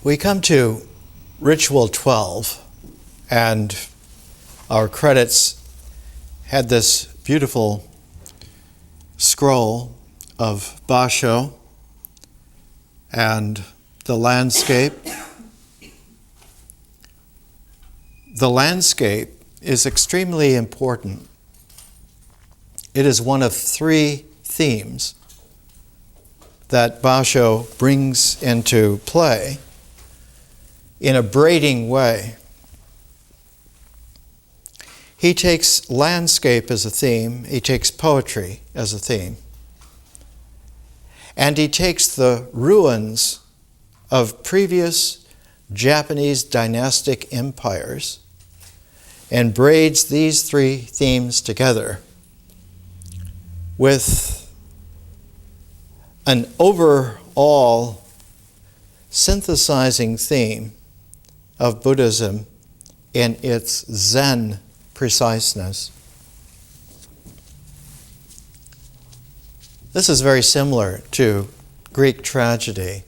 We come to Ritual 12, and our credits had this beautiful scroll of Basho and the landscape. The landscape is extremely important. It is one of three themes that Basho brings into play in a braiding way. He takes landscape as a theme, he takes poetry as a theme, and he takes the ruins of previous Japanese dynastic empires and braids these three themes together with an overall synthesizing theme of Buddhism in its Zen preciseness. This is very similar to Greek tragedy,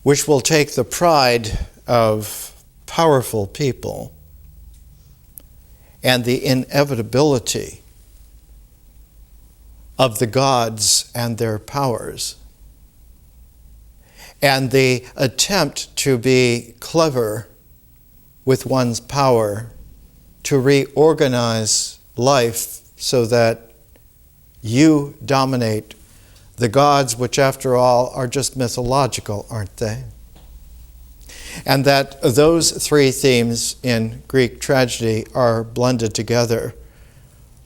which will take the pride of powerful people and the inevitability of the gods and their powers, and the attempt to be clever with one's power to reorganize life so that you dominate the gods, which after all are just mythological, aren't they? And that those three themes in Greek tragedy are blended together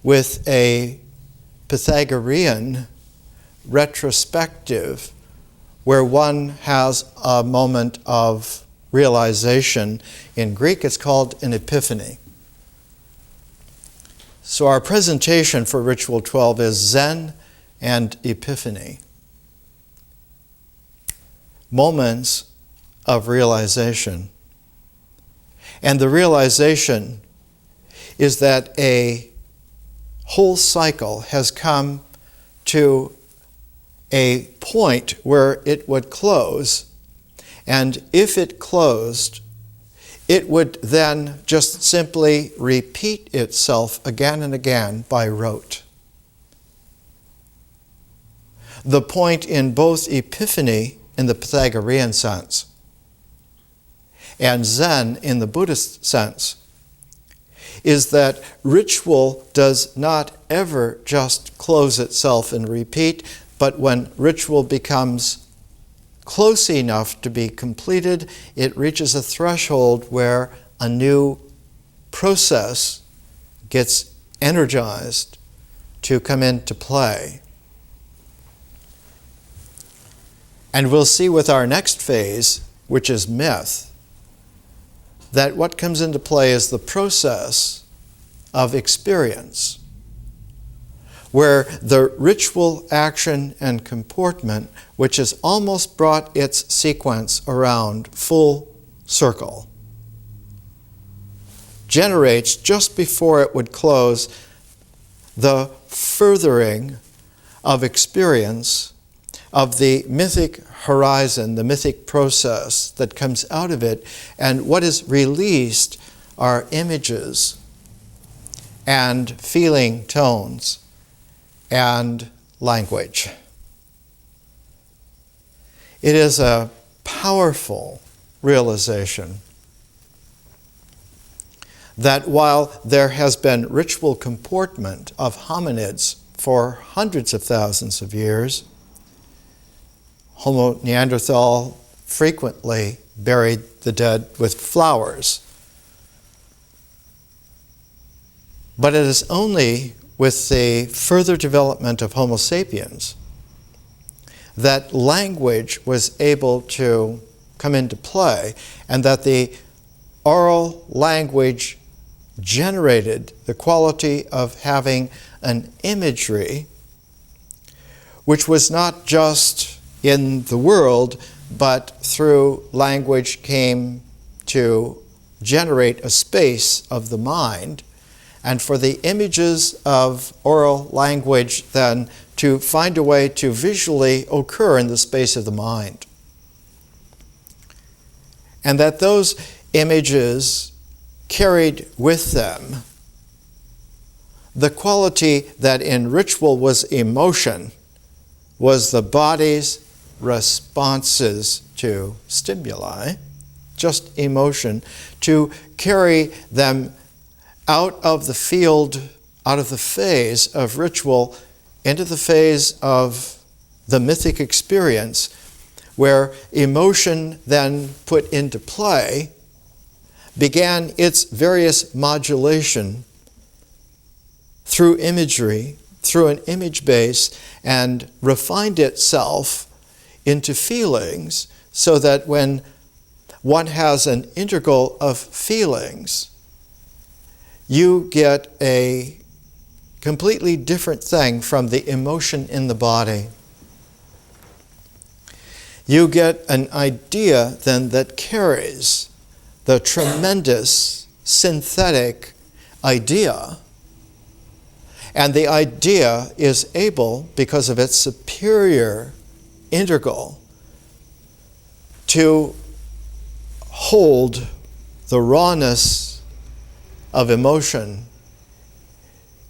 with a Pythagorean retrospective where one has a moment of realization. In Greek, it's called an epiphany. So our presentation for Ritual 12 is Zen and Epiphany. Moments of realization. And the realization is that a whole cycle has come to a point where it would close, and if it closed, it would then just simply repeat itself again and again by rote. The point in both Epiphany in the Pythagorean sense and Zen in the Buddhist sense is that ritual does not ever just close itself and repeat, but when ritual becomes close enough to be completed, it reaches a threshold where a new process gets energized to come into play. And we'll see with our next phase, which is myth, that what comes into play is the process of experience, where the ritual action and comportment, which has almost brought its sequence around full circle, generates just before it would close the furthering of experience of the mythic horizon, the mythic process that comes out of it, and what is released are images and feeling tones and language. It is a powerful realization that while there has been ritual comportment of hominids for hundreds of thousands of years, Homo Neanderthal frequently buried the dead with flowers. But it is only with the further development of Homo sapiens that language was able to come into play, and that the oral language generated the quality of having an imagery which was not just in the world, but through language came to generate a space of the mind, and for the images of oral language then to find a way to visually occur in the space of the mind. and that those images carried with them the quality that in ritual was emotion, was the body's responses to stimuli, just emotion, to carry them out of the field, out of the phase of ritual, into the phase of the mythic experience, where emotion then put into play began its various modulation through imagery, through an image base, and refined itself into feelings, so that when one has an integral of feelings, you get a completely different thing from the emotion in the body. You get an idea then that carries the tremendous synthetic idea. And the idea is able, because of its superior integral, to hold the rawness of emotion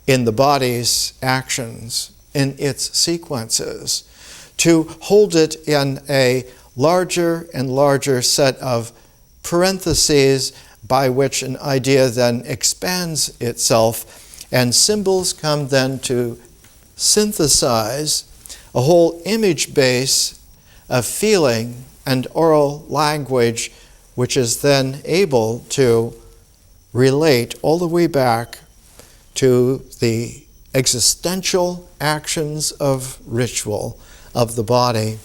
in the body's actions, in its sequences, to hold it in a larger and larger set of parentheses by which an idea then expands itself, and symbols come then to synthesize a whole image base of feeling and oral language, which is then able to relate all the way back to the existential actions of ritual of the body.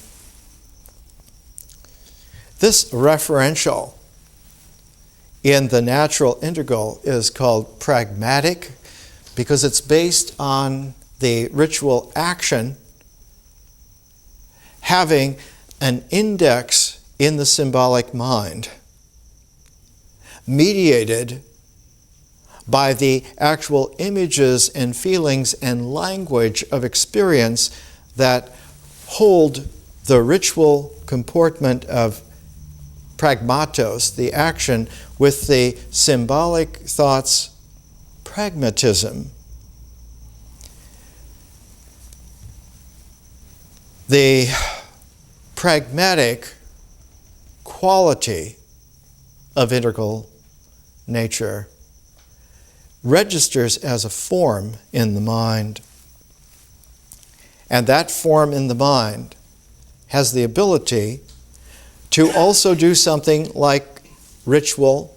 This referential in the natural integral is called pragmatic, because it's based on the ritual action having an index in the symbolic mind, mediated by the actual images and feelings and language of experience that hold the ritual comportment of pragmatos, the action, with the symbolic thought's pragmatism. The pragmatic quality of integral nature registers as a form in the mind. And that form in the mind has the ability to also do something like ritual,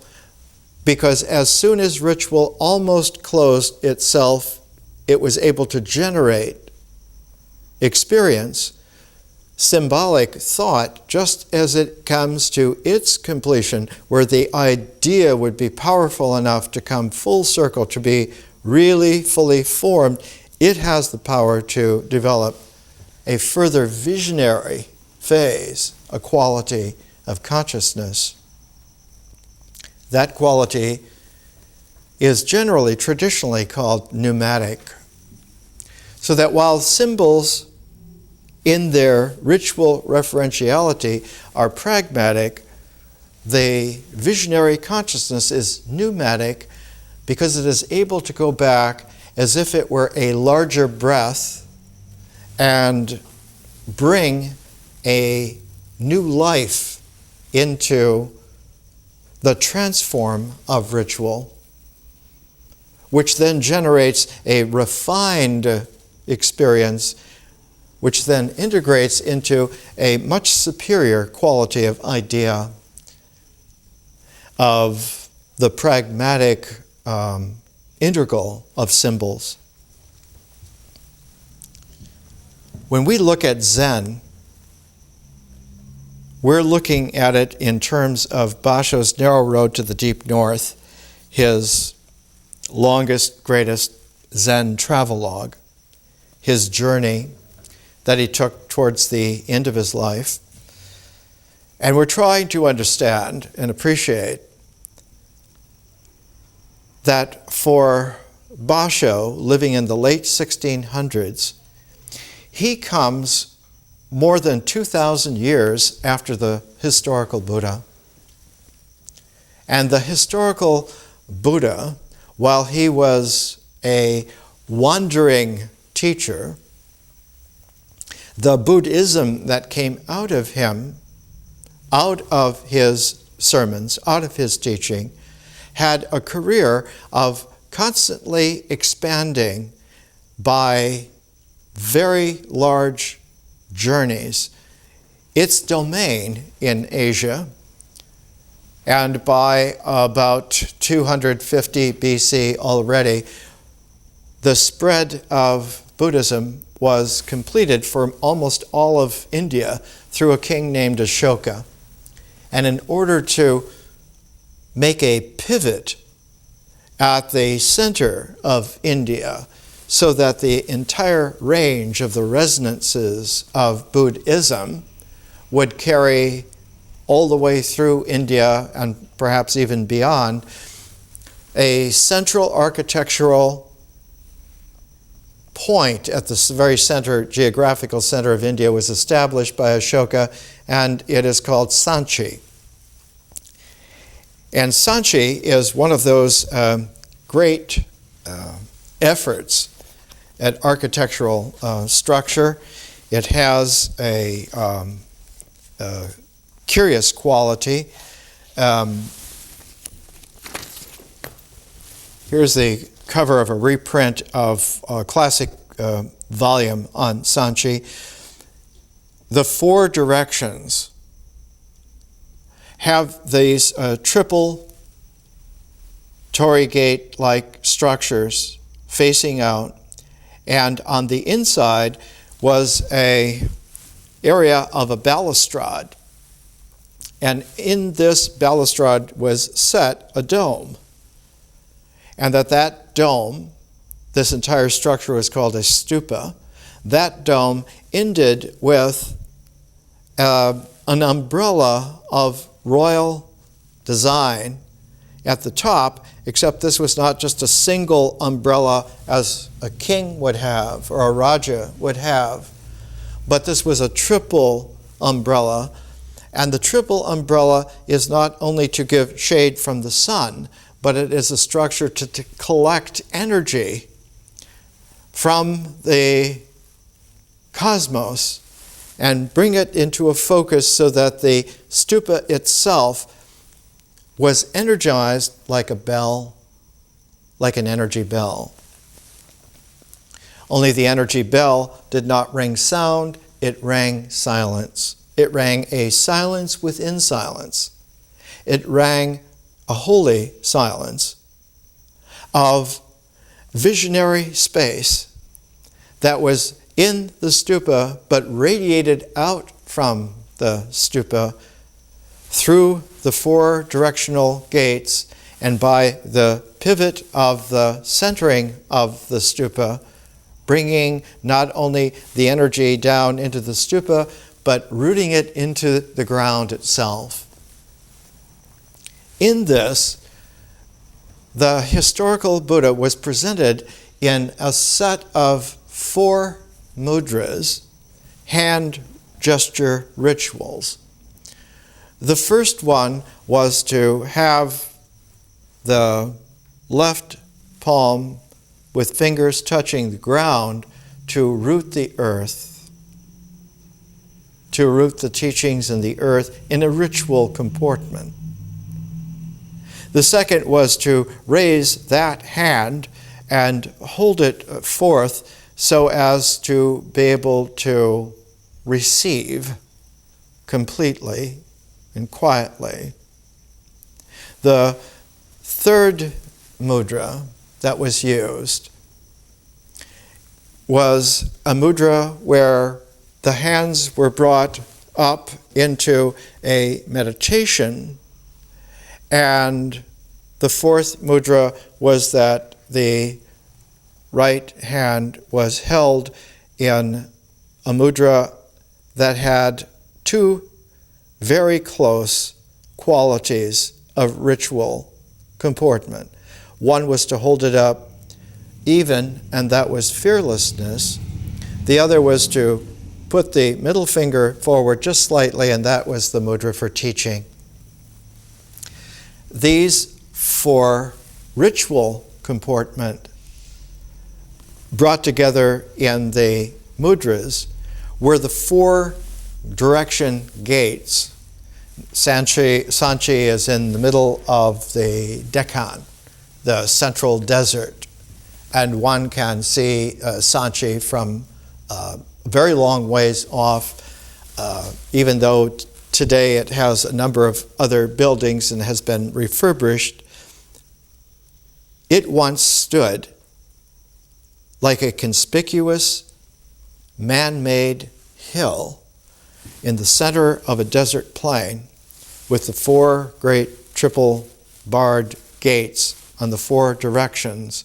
because as soon as ritual almost closed itself, it was able to generate experience, symbolic thought, just as it comes to its completion, where the idea would be powerful enough to come full circle, to be really fully formed. It has the power to develop a further visionary phase, a quality of consciousness. That quality is generally, traditionally called pneumatic. So that while symbols in their ritual referentiality are pragmatic, the visionary consciousness is pneumatic, because it is able to go back as if it were a larger breath and bring a new life into the transform of ritual, which then generates a refined experience, which then integrates into a much superior quality of idea of the pragmatic integral of symbols. When we look at Zen, we're looking at it in terms of Basho's Narrow Road to the Deep North, his longest, greatest Zen travelogue, his journey that he took towards the end of his life. And we're trying to understand and appreciate that for Basho, living in the late 1600s, he comes more than 2,000 years after the historical Buddha. And the historical Buddha, while he was a wandering teacher, the Buddhism that came out of him, out of his sermons, out of his teaching, had a career of constantly expanding by very large journeys its domain in Asia, and by about 250 BC already, the spread of Buddhism was completed for almost all of India through a king named Ashoka. And in order to make a pivot at the center of India so that the entire range of the resonances of Buddhism would carry all the way through India and perhaps even beyond, a central architectural point at the very center, geographical center of India was established by Ashoka, and it is called Sanchi. And Sanchi is one of those great efforts at architectural structure. It has a curious quality. Here's the cover of a reprint of a classic volume on Sanchi. The four directions have these triple torii gate-like structures facing out, and on the inside was a area of a balustrade, and in this balustrade was set a dome, and that dome, this entire structure was called a stupa. That dome ended with an umbrella of royal design at the top, except this was not just a single umbrella as a king would have or a Raja would have, but this was a triple umbrella. And the triple umbrella is not only to give shade from the sun, but it is a structure to collect energy from the cosmos and bring it into a focus so that the stupa itself was energized like a bell, like an energy bell. Only the energy bell did not ring sound, it rang silence. It rang a silence within silence. It rang a holy silence of visionary space that was in the stupa but radiated out from the stupa through the four directional gates, and by the pivot of the centering of the stupa, bringing not only the energy down into the stupa, but rooting it into the ground itself. In this, the historical Buddha was presented in a set of 4 mudras, hand gesture rituals. The first one was to have the left palm with fingers touching the ground to root the earth, to root the teachings in the earth in a ritual comportment. The second was to raise that hand and hold it forth so as to be able to receive completely and quietly. The third mudra that was used was a mudra where the hands were brought up into a meditation, and the fourth mudra was that the right hand was held in a mudra that had 2 very close qualities of ritual comportment. One was to hold it up even, and that was fearlessness. The other was to put the middle finger forward just slightly, and that was the mudra for teaching. these for ritual comportment brought together in the mudras were the 4 direction gates. Sanchi is in the middle of the Deccan, the central desert, and one can see Sanchi from a very long ways off, even though today it has a number of other buildings and has been refurbished. It once stood like a conspicuous man-made hill in the center of a desert plain with the 4 great triple barred gates on the 4 directions.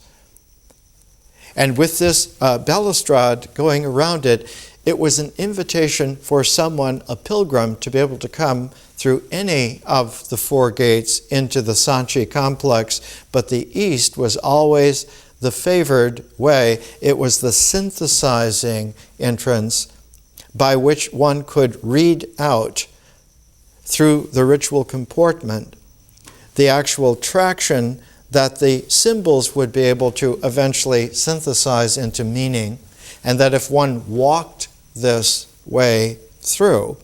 And with this balustrade going around it, it was an invitation for someone, a pilgrim, to be able to come through any of the 4 gates into the Sanchi complex, but the east was always the favored way. It was the synthesizing entrance by which one could read out through the ritual comportment the actual traction that the symbols would be able to eventually synthesize into meaning, and that if one walked this way through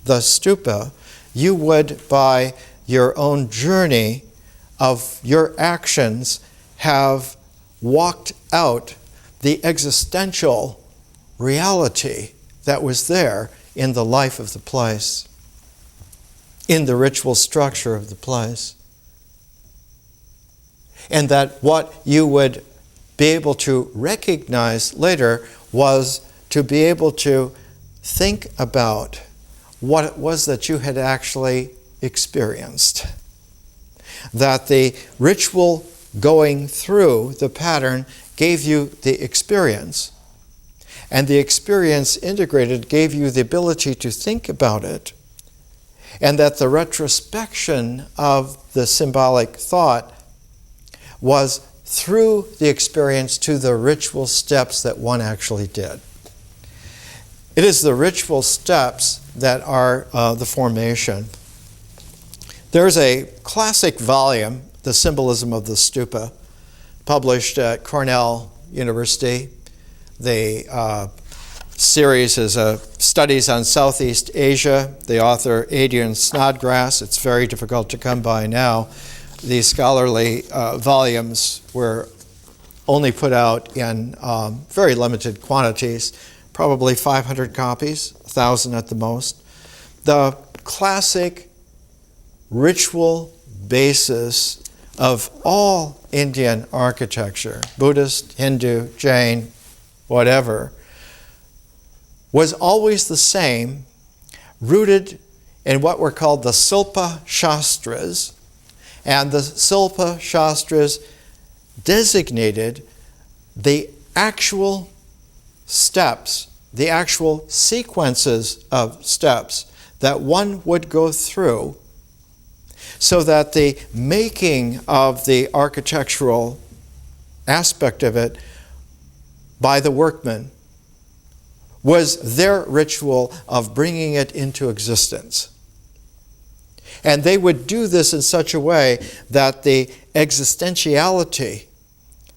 the stupa, you would, by your own journey of your actions, have walked out the existential reality that was there in the life of the place, in the ritual structure of the place. And that what you would be able to recognize later was to be able to think about what it was that you had actually experienced. That the ritual going through the pattern gave you the experience, and the experience integrated gave you the ability to think about it, and that the retrospection of the symbolic thought was through the experience to the ritual steps that one actually did. It is the ritual steps that are the formation. There's a classic volume, The Symbolism of the Stupa, published at Cornell University. The series is Studies on Southeast Asia. The author, Adrian Snodgrass. It's very difficult to come by now. These scholarly volumes were only put out in very limited quantities, probably 500 copies, 1,000 at the most. The classic ritual basis of all Indian architecture, Buddhist, Hindu, Jain, whatever, was always the same, rooted in what were called the Silpa Shastras. And the Silpa Shastras designated the actual steps, the actual sequences of steps that one would go through, so that the making of the architectural aspect of it by the workmen was their ritual of bringing it into existence. And they would do this in such a way that the existentiality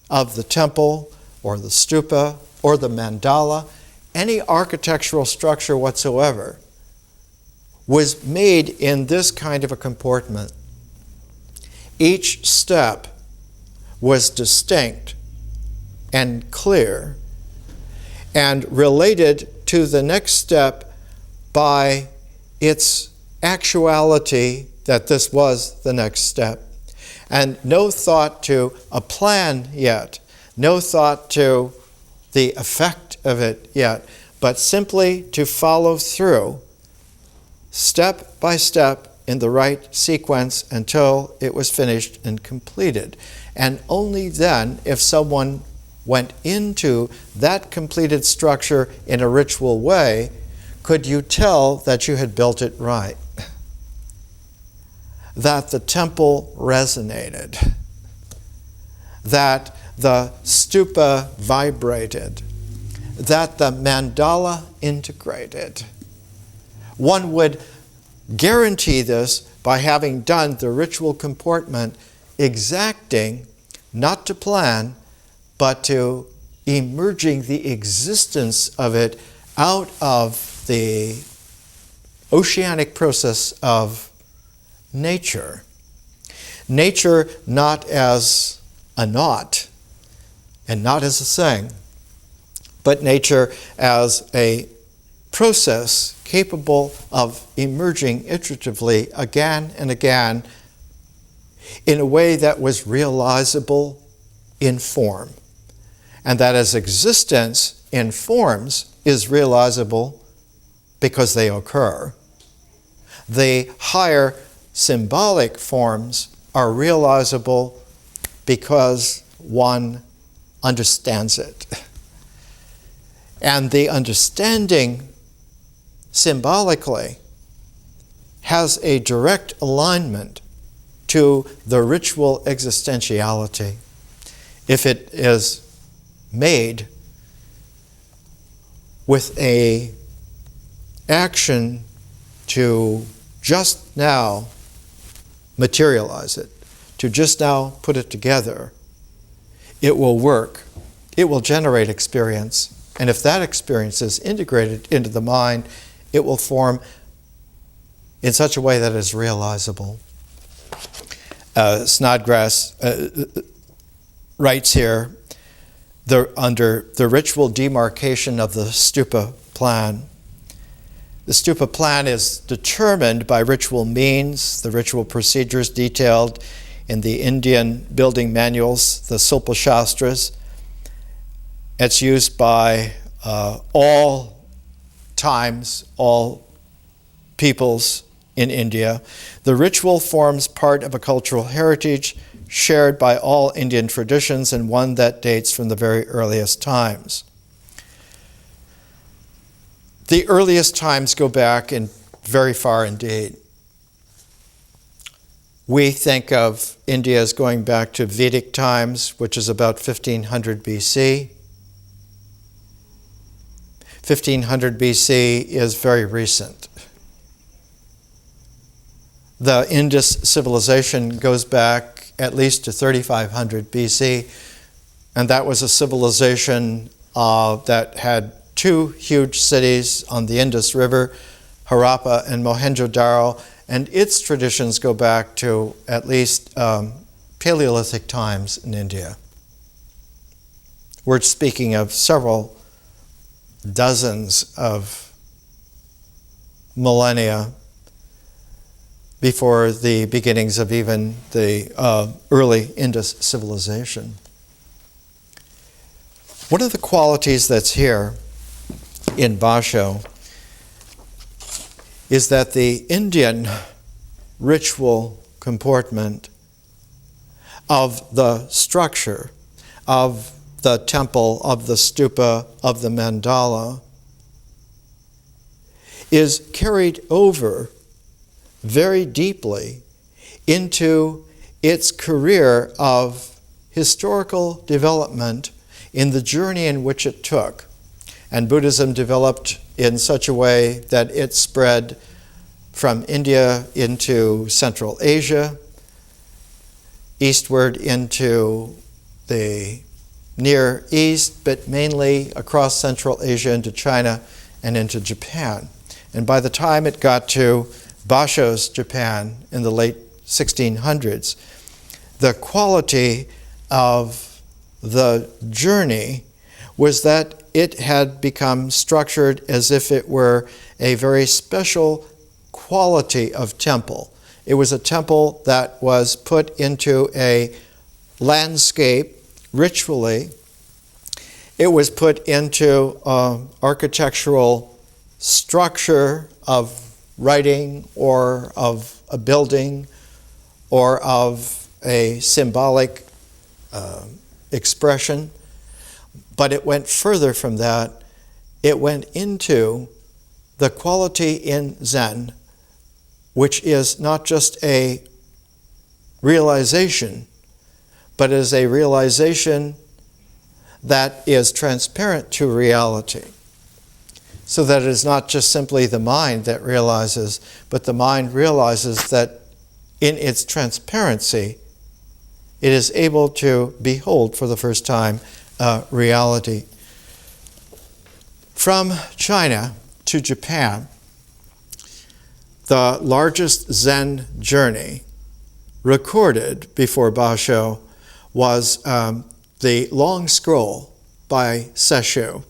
of the temple or the stupa or the mandala, any architectural structure whatsoever, was made in this kind of a comportment. Each step was distinct and clear and related to the next step by its actuality that this was the next step. And no thought to a plan yet, no thought to the effect of it yet, but simply to follow through step by step in the right sequence until it was finished and completed. And only then, if someone went into that completed structure in a ritual way, could you tell that you had built it right, that the temple resonated, that the stupa vibrated, that the mandala integrated. One would guarantee this by having done the ritual comportment exacting, not to plan, but to emerging the existence of it out of the oceanic process of nature. Nature not as a not and not as a thing, but nature as a process capable of emerging iteratively again and again in a way that was realizable in form, and that as existence in forms is realizable because they occur. The higher symbolic forms are realizable because one understands it. And the understanding symbolically has a direct alignment to the ritual existentiality if it is made with a action to just now materialize it, to just now put it together. It will work. It will generate experience. And if that experience is integrated into the mind, it will form in such a way that is realizable. Snodgrass writes here, under the ritual demarcation of the Stupa plan. The Stupa plan is determined by ritual means, the ritual procedures detailed in the Indian building manuals, the Silpa Shastras. It's used by all times, all peoples in India. The ritual forms part of a cultural heritage shared by all Indian traditions and one that dates from the very earliest times. The earliest times go back very far indeed. We think of India as going back to Vedic times, which is about 1500 BC. 1500 BC is very recent. The Indus Civilization goes back at least to 3500 BC, and that was a civilization that had two huge cities on the Indus River, Harappa and Mohenjo-Daro, and its traditions go back to at least Paleolithic times in India. We're speaking of several dozens of millennia before the beginnings of even the early Indus civilization. One of the qualities that's here in Basho is that the Indian ritual comportment of the structure of the temple, of the stupa, of the mandala is carried over very deeply into its career of historical development in the journey in which it took. And Buddhism developed in such a way that it spread from India into Central Asia, eastward into the Near East, but mainly across Central Asia into China and into Japan. And by the time it got to Basho's Japan in the late 1600s, the quality of the journey was that it had become structured as if it were a very special quality of temple. It was a temple that was put into a landscape ritually. It was put into architectural structure of writing or of a building or of a symbolic expression. But it went further from that. It went into the quality in Zen, which is not just a realization, but is a realization that is transparent to reality. So that it is not just simply the mind that realizes, but the mind realizes that in its transparency, it is able to behold for the first time reality. From China to Japan, the largest Zen journey recorded before Basho was the long scroll by Sesshu.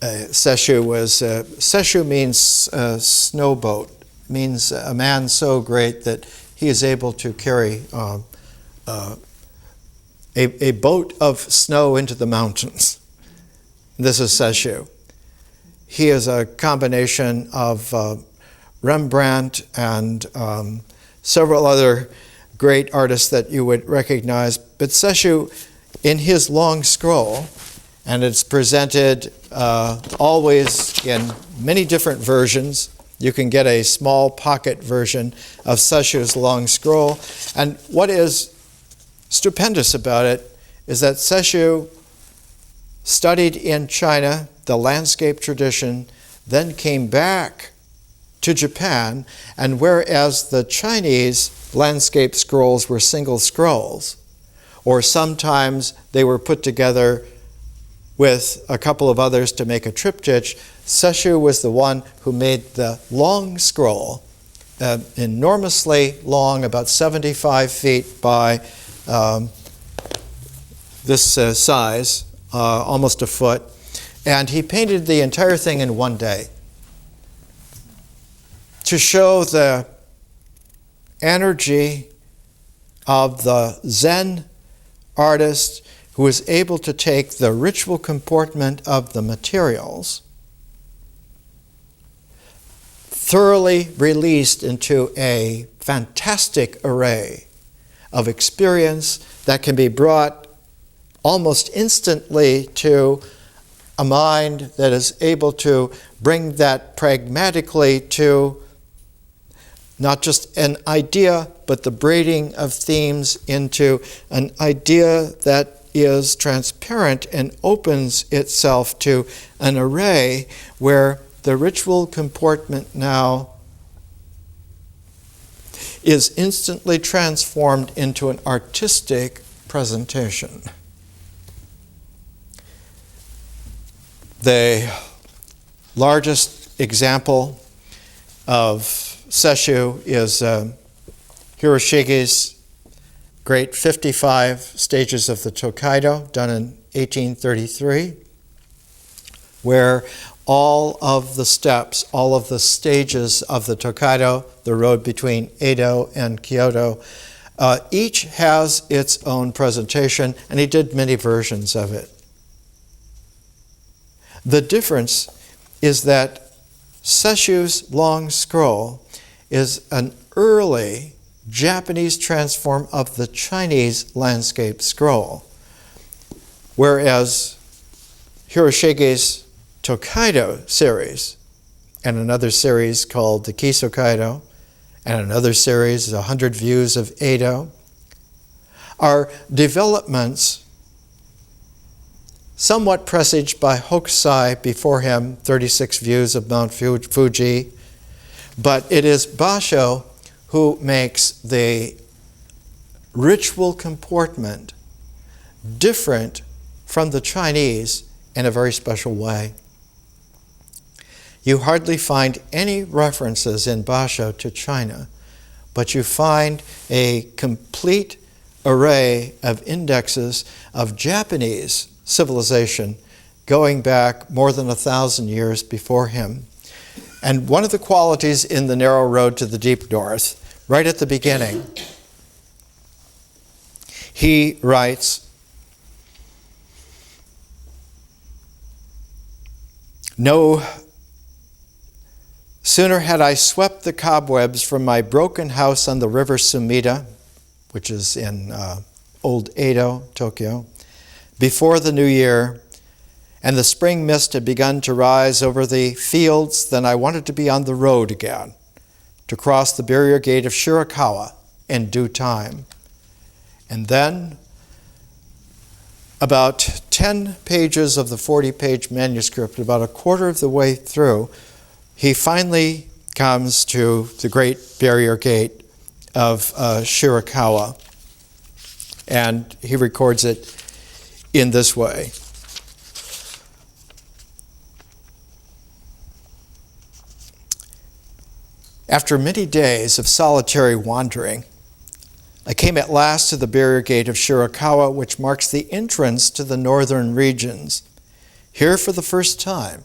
Sesshu means snowboat, means a man so great that he is able to carry a boat of snow into the mountains. This is Sesshu. He is a combination of Rembrandt and several other great artists that you would recognize. But Sesshu, in his long scroll, and it's presented always in many different versions. You can get a small pocket version of Sesshu's long scroll. And what is stupendous about it is that Sesshu studied in China the landscape tradition, then came back to Japan, and whereas the Chinese landscape scrolls were single scrolls, or sometimes they were put together with a couple of others to make a triptych, Sesshu was the one who made the long scroll, enormously long, about 75 feet by this size, almost a foot, and he painted the entire thing in one day to show the energy of the Zen artist who is able to take the ritual comportment of the materials, thoroughly released into a fantastic array of experience that can be brought almost instantly to a mind that is able to bring that pragmatically to not just an idea, but the braiding of themes into an idea that is transparent and opens itself to an array where the ritual comportment now is instantly transformed into an artistic presentation. The largest example of Sesshu is Hiroshige's great 55 stages of the Tokaido, done in 1833, where all of the steps, all of the stages of the Tokaido, the road between Edo and Kyoto, each has its own presentation, and he did many versions of it. The difference is that Sesshu's long scroll is an early Japanese transform of the Chinese landscape scroll, whereas Hiroshige's Tokaido series, and another series called the Kisokaido, and another series, 100 Views of Edo, are developments somewhat presaged by Hokusai before him, 36 Views of Mount Fuji, but it is Basho who makes the ritual comportment different from the Chinese in a very special way. You hardly find any references in Basho to China, but you find a complete array of indexes of Japanese civilization going back more than 1,000 years before him. And one of the qualities in The Narrow Road to the Deep North, right at the beginning, he writes, "No sooner had I swept the cobwebs from my broken house on the river Sumida," which is in Old Edo, Tokyo, "before the new year, and the spring mist had begun to rise over the fields, then I wanted to be on the road again, to cross the barrier gate of Shurikawa in due time." And then, about 10 pages of the 40-page manuscript, about a quarter of the way through, he finally comes to the Great Barrier Gate of Shurikawa. And he records it in this way. After many days of solitary wandering, I came at last to the barrier gate of Shurikawa, which marks the entrance to the northern regions. Here, for the first time,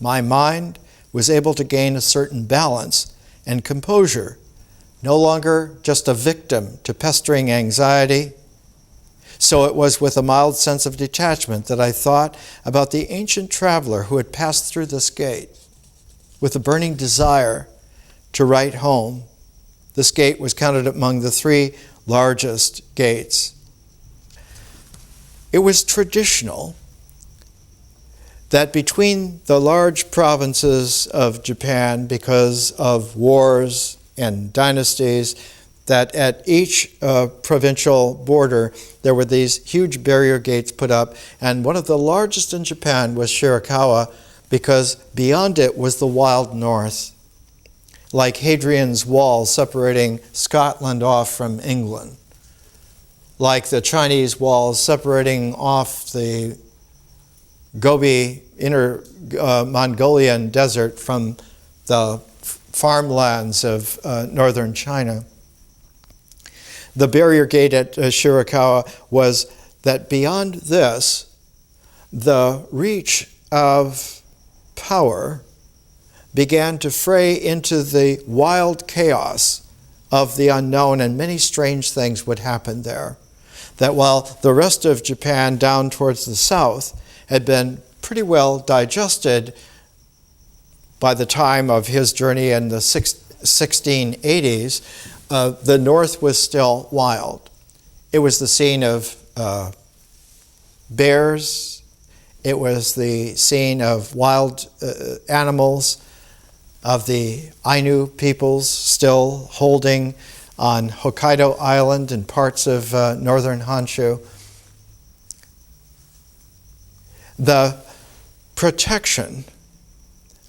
my mind was able to gain a certain balance and composure, no longer just a victim to pestering anxiety. So it was with a mild sense of detachment that I thought about the ancient traveler who had passed through this gate. With a burning desire to write home, this gate was counted among the 3 largest gates. It was traditional that between the large provinces of Japan, because of wars and dynasties, that at each provincial border there were these huge barrier gates put up, and one of the largest in Japan was Shurikawa, because beyond it was the wild north, like Hadrian's Wall separating Scotland off from England, like the Chinese walls separating off the Gobi inner Mongolian desert from the farmlands of northern China. The barrier gate at Shurikawa was that beyond this, the reach of power began to fray into the wild chaos of the unknown, and many strange things would happen there. That while the rest of Japan down towards the south had been pretty well digested by the time of his journey in the 1680s, the north was still wild. It was the scene of bears. It was the scene of wild animals, of the Ainu peoples still holding on Hokkaido Island and parts of northern Honshu. The protection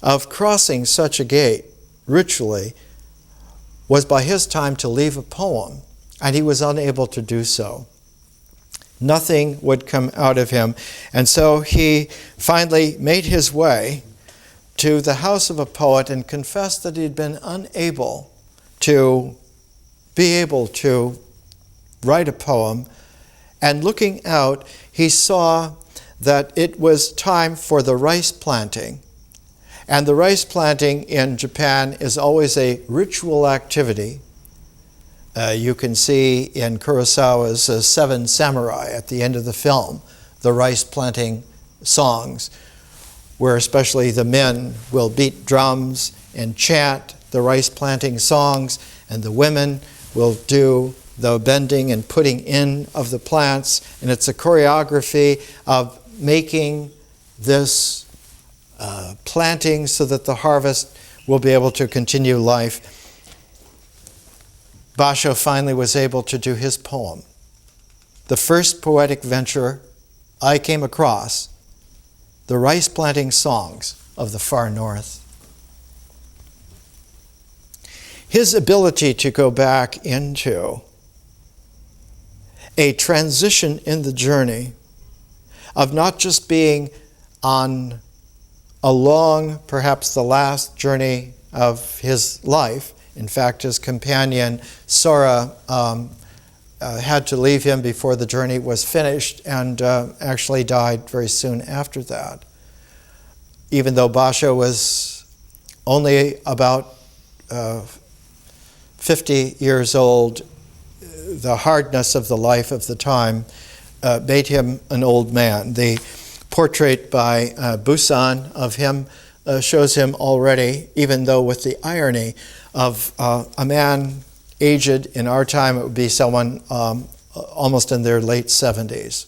of crossing such a gate ritually was by his time to leave a poem, and he was unable to do so. Nothing would come out of him, and so he finally made his way to the house of a poet and confessed that he had been unable to write a poem. And looking out, he saw that it was time for the rice planting. And the rice planting in Japan is always a ritual activity. You can see in Kurosawa's Seven Samurai at the end of the film, the rice planting songs, where especially the men will beat drums and chant the rice planting songs, and the women will do the bending and putting in of the plants. And it's a choreography of making this planting so that the harvest will be able to continue life. Basho finally was able to do his poem, the first poetic venture I came across, the rice planting songs of the far north. His ability to go back into a transition in the journey of not just being on a long, perhaps the last journey of his life. In fact, his companion, Sora, had to leave him before the journey was finished, and actually died very soon after that. Even though Basho was only about 50 years old, the hardness of the life of the time made him an old man. The portrait by Busan of him shows him already, even though with the irony of a man aged in our time, it would be someone almost in their late 70s.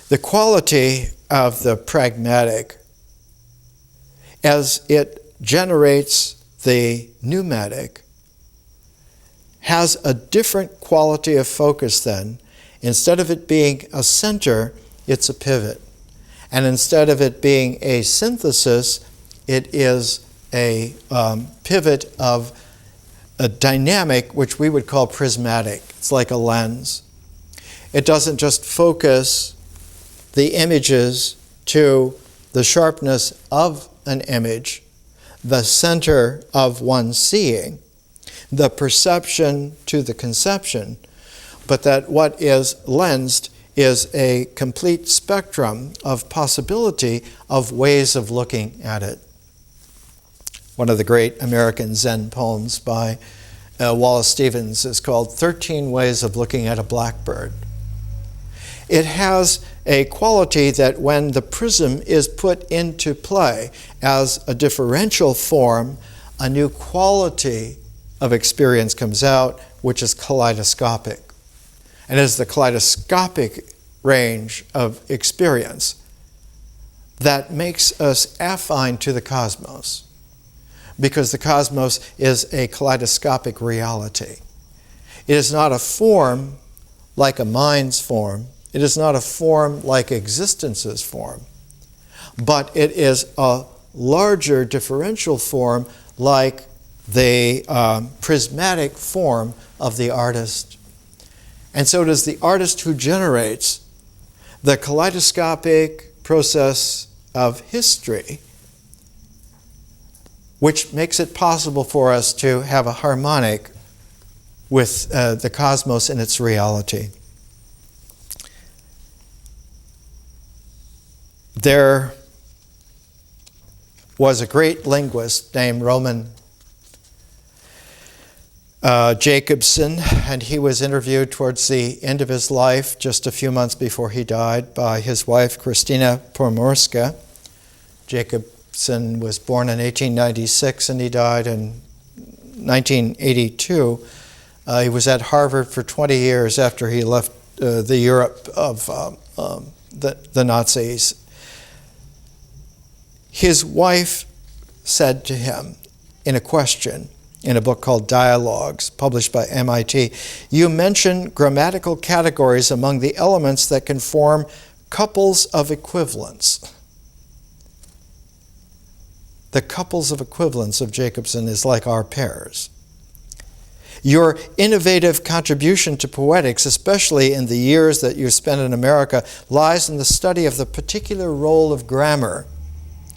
The quality of the pragmatic, as it generates the pneumatic, has a different quality of focus then. Instead of it being a center, it's a pivot. And instead of it being a synthesis, it is a pivot of a dynamic which we would call prismatic. It's like a lens. It doesn't just focus the images to the sharpness of an image, the center of one seeing, the perception to the conception, but that what is lensed is a complete spectrum of possibility of ways of looking at it. One of the great American Zen poems by Wallace Stevens is called 13 Ways of Looking at a Blackbird. It has a quality that when the prism is put into play as a differential form, a new quality of experience comes out, which is kaleidoscopic. And it is the kaleidoscopic range of experience that makes us affine to the cosmos, because the cosmos is a kaleidoscopic reality. It is not a form like a mind's form. It is not a form like existence's form, but it is a larger differential form like the prismatic form of the artist. And so it is the artist who generates the kaleidoscopic process of history, which makes it possible for us to have a harmonic with the cosmos in its reality. There was a great linguist named Roman Jacobson, and he was interviewed towards the end of his life, just a few months before he died, by his wife, Christina Pomorska. Jacobson was born in 1896 and he died in 1982. He was at Harvard for 20 years after he left the Europe of the Nazis. His wife said to him in a question in a book called Dialogues, published by MIT, "You mention grammatical categories among the elements that can form couples of equivalence." The couples of equivalence of Jacobson is like our pairs. Your innovative contribution to poetics, especially in the years that you spent in America, lies in the study of the particular role of grammar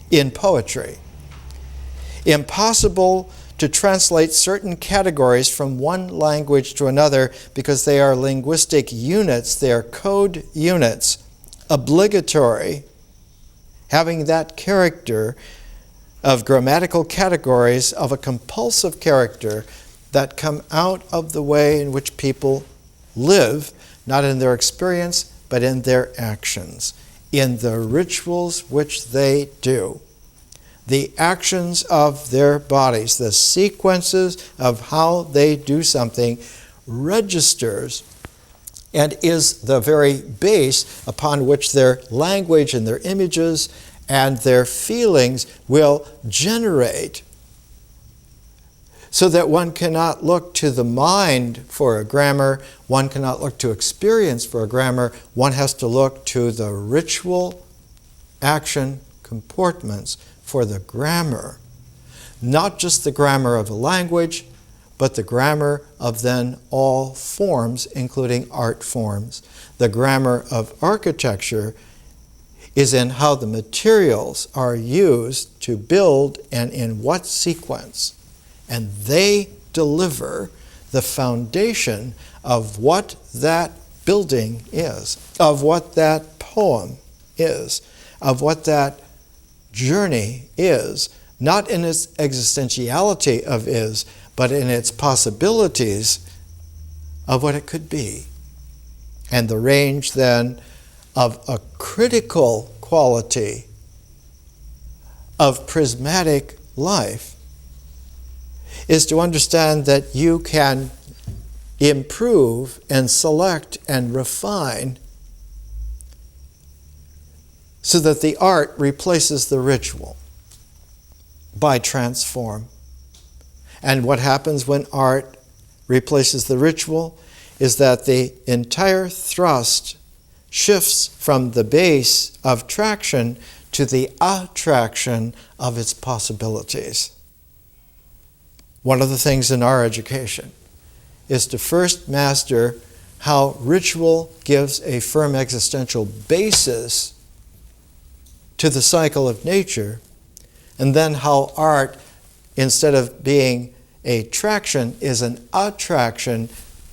in poetry. Impossible to translate certain categories from one language to another because they are linguistic units, they are code units, obligatory, having that character of grammatical categories of a compulsive character that come out of the way in which people live, not in their experience, but in their actions, in the rituals which they do. The actions of their bodies, the sequences of how they do something, registers and is the very base upon which their language and their images and their feelings will generate, so that one cannot look to the mind for a grammar, one cannot look to experience for a grammar, one has to look to the ritual action comportments for the grammar. Not just the grammar of a language, but the grammar of then all forms, including art forms. The grammar of architecture is in how the materials are used to build and in what sequence. And they deliver the foundation of what that building is, of what that poem is, of what that journey is, not in its existentiality of is, but in its possibilities of what it could be. And the range then of a critical quality of prismatic life is to understand that you can improve and select and refine so that the art replaces the ritual by transform. And what happens when art replaces the ritual is that the entire thrust shifts from the base of traction to the attraction of its possibilities. one of the things in our education is to first master how ritual gives a firm existential basis to the cycle of nature, and then how art, instead of being a traction, is an attraction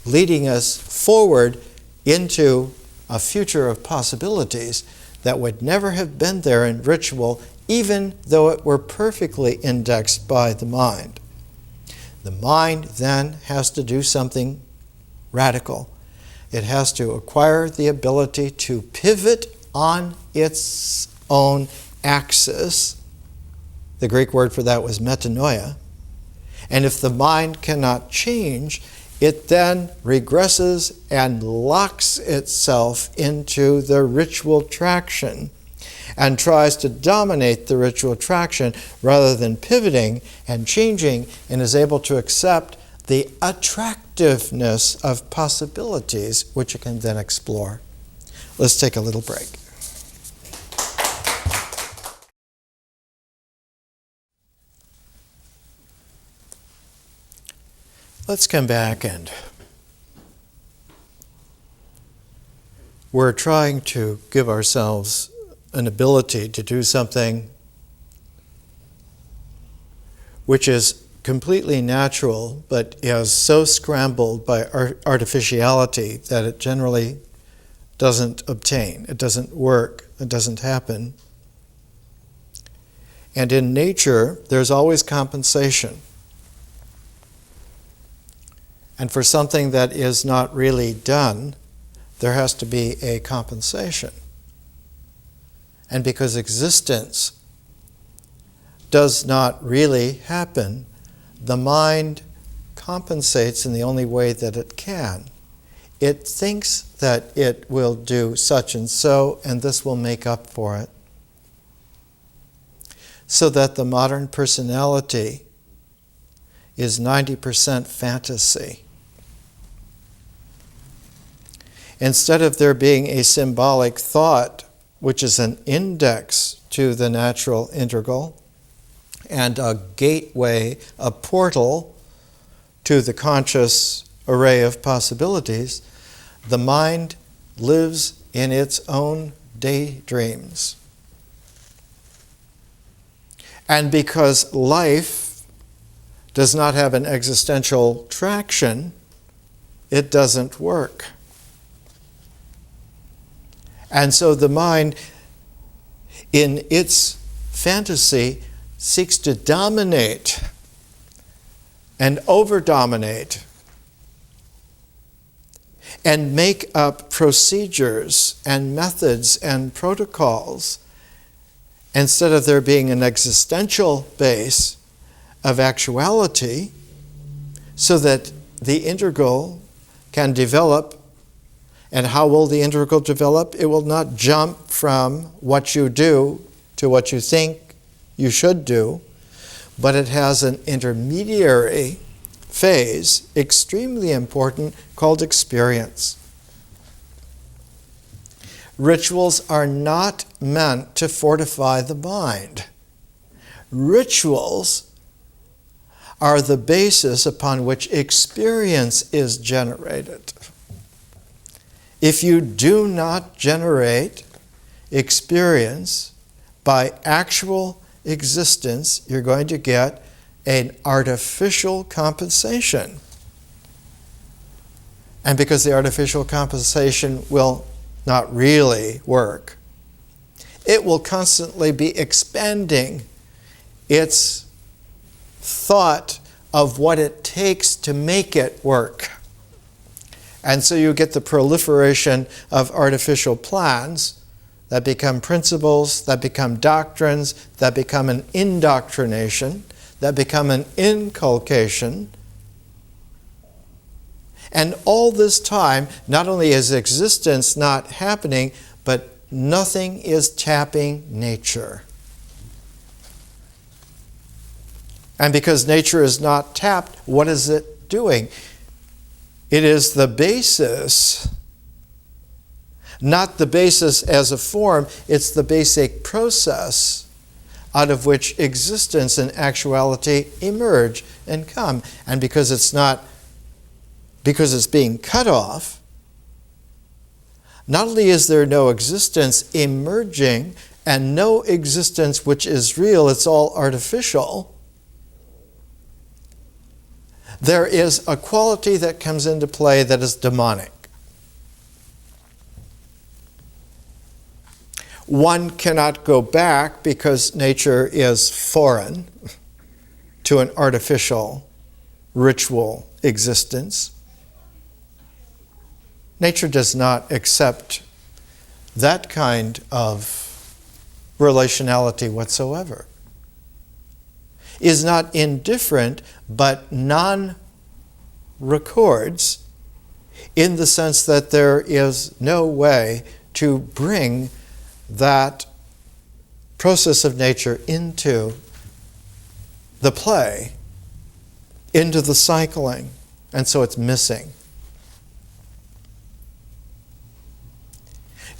leading us forward into a future of possibilities that would never have been there in ritual, even though it were perfectly indexed by the mind. The mind then has to do something radical. It has to acquire the ability to pivot on its own axis. The Greek word for that was metanoia. And if the mind cannot change, it then regresses and locks itself into the ritual traction and tries to dominate the ritual traction rather than pivoting and changing, and is able to accept the attractiveness of possibilities which it can then explore. Let's take a little break. Let's come back, and we're trying to give ourselves an ability to do something which is completely natural, but is so scrambled by artificiality that it generally doesn't obtain, it doesn't work, it doesn't happen. And in nature, there's always compensation. And for something that is not really done, there has to be a compensation. And because existence does not really happen, the mind compensates in the only way that it can. It thinks that it will do such and so, and this will make up for it. So that the modern personality is 90% fantasy. Instead of there being a symbolic thought, which is an index to the natural integral, and a gateway, a portal to the conscious array of possibilities, the mind lives in its own daydreams. And because life does not have an existential traction, it doesn't work. And so the mind, in its fantasy, seeks to dominate and over-dominate and make up procedures and methods and protocols instead of there being an existential base of actuality, so that the integral can develop. And how will the integral develop? It will not jump from what you do to what you think you should do, but it has an intermediary phase, extremely important, called experience. Rituals are not meant to fortify the mind. Rituals are the basis upon which experience is generated. If you do not generate experience by actual existence, you're going to get an artificial compensation. And because the artificial compensation will not really work, it will constantly be expanding its thought of what it takes to make it work. And so you get the proliferation of artificial plans that become principles, that become doctrines, that become an indoctrination, that become an inculcation. And all this time, not only is existence not happening, but nothing is tapping nature. And because nature is not tapped, what is it doing? It is the basis, not the basis as a form, it's the basic process out of which existence and actuality emerge and come. And because it's being cut off, not only is there no existence emerging and no existence which is real, it's all artificial, there is a quality that comes into play that is demonic. One cannot go back because nature is foreign to an artificial ritual existence. Nature does not accept that kind of relationality whatsoever. Is not indifferent, but non-records in the sense that there is no way to bring that process of nature into the play, into the cycling, and so it's missing.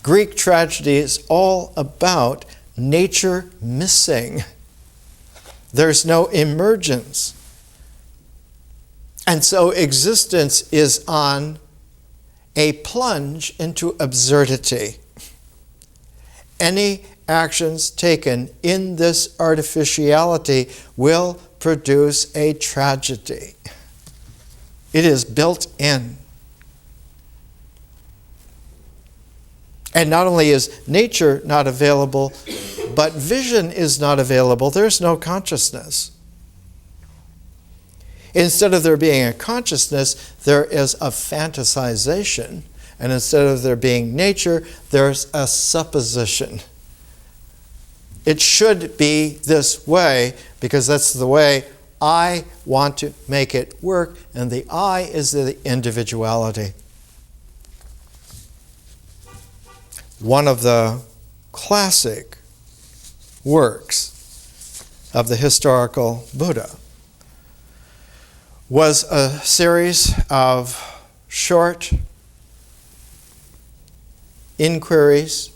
Greek tragedy is all about nature missing. There's no emergence. And so existence is on a plunge into absurdity. Any actions taken in this artificiality will produce a tragedy. It is built in. And not only is nature not available, but vision is not available. There's no consciousness. Instead of there being a consciousness, there is a fantasization. And instead of there being nature, there's a supposition. It should be this way because that's the way I want to make it work. And the I is the individuality. One of the classic works of the historical Buddha was a series of short inquiries.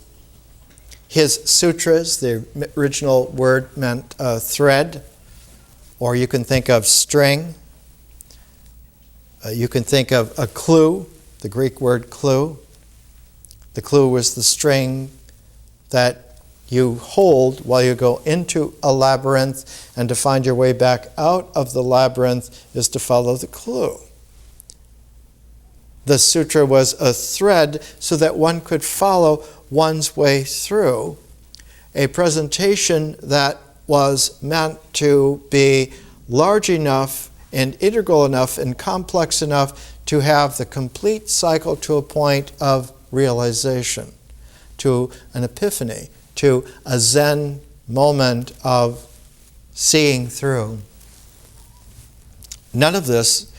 His sutras, the original word meant thread, or you can think of string. You can think of a clue, the Greek word clue. The clue was the string that you hold while you go into a labyrinth, and to find your way back out of the labyrinth is to follow the clue. The sutra was a thread so that one could follow one's way through a presentation that was meant to be large enough and integral enough and complex enough to have the complete cycle to a point of realization, to an epiphany, to a Zen moment of seeing through. None of this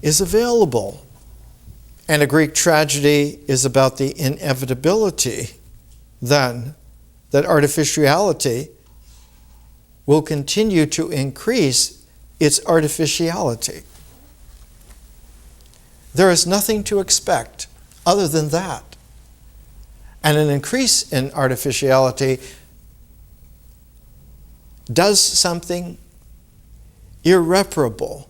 is available. And a Greek tragedy is about the inevitability, then, that artificiality will continue to increase its artificiality. There is nothing to expect other than that. And an increase in artificiality does something irreparable.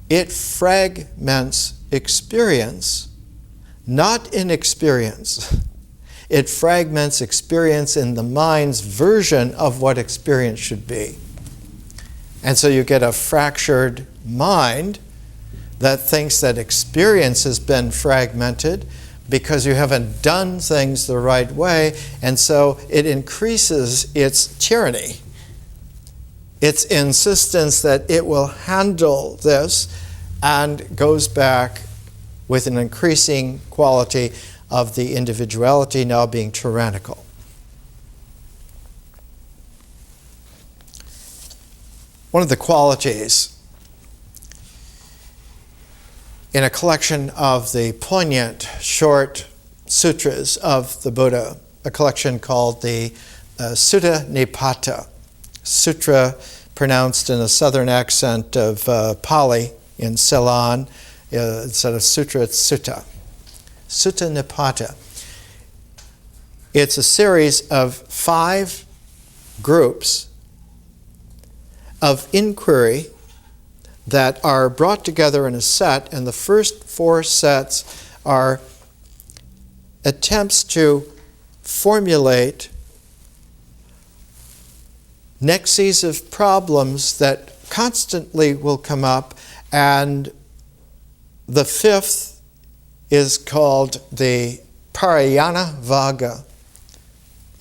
It fragments experience, not inexperience. It fragments experience in the mind's version of what experience should be. And so you get a fractured mind that thinks that experience has been fragmented because you haven't done things the right way, and so it increases its tyranny, its insistence that it will handle this, and goes back with an increasing quality of the individuality now being tyrannical. One of the qualities in a collection of the poignant short sutras of the Buddha, a collection called the Sutta Nipata, sutra pronounced in a southern accent of Pali in Ceylon. Instead of sutra, it's sutta. Sutta Nipata. It's a series of 5 groups of inquiry that are brought together in a set, and the first 4 sets are attempts to formulate nexes of problems that constantly will come up, and the 5th is called the Parayana Vaga.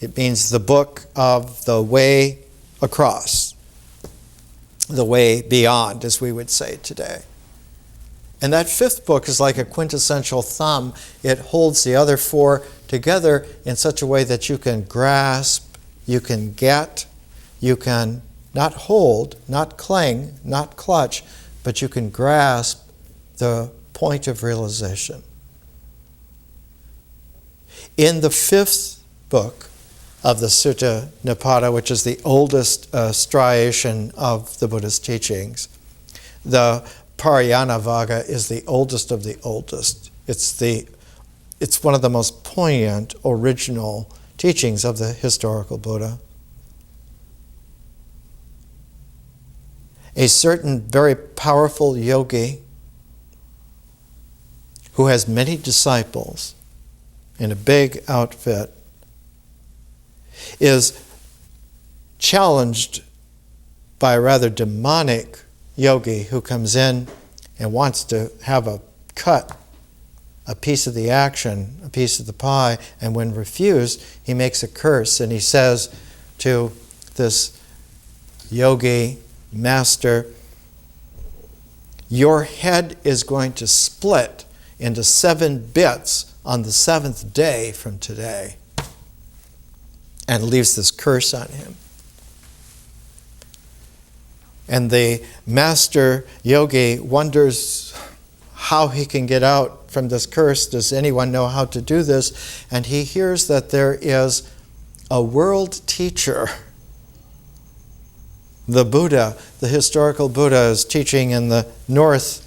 It means the book of the way across, the way beyond, as we would say today. And that 5th book is like a quintessential thumb. It holds the other 4 together in such a way that you can grasp, you can get, you can not hold, not cling, not clutch, but you can grasp the point of realization. In the 5th book of the Sutta Nipata, which is the oldest striation of the Buddha's teachings, the Parayana Vaga is the oldest of the oldest. It's one of the most poignant original teachings of the historical Buddha. A certain very powerful yogi who has many disciples in a big outfit is challenged by a rather demonic yogi who comes in and wants to have a piece of the action, a piece of the pie, and when refused, he makes a curse, and he says to this yogi master, "Your head is going to split into 7 bits on the 7th day from today," and leaves this curse on him. And the master yogi wonders how he can get out from this curse. Does anyone know how to do this? And he hears that there is a world teacher. The Buddha, the historical Buddha, is teaching in the north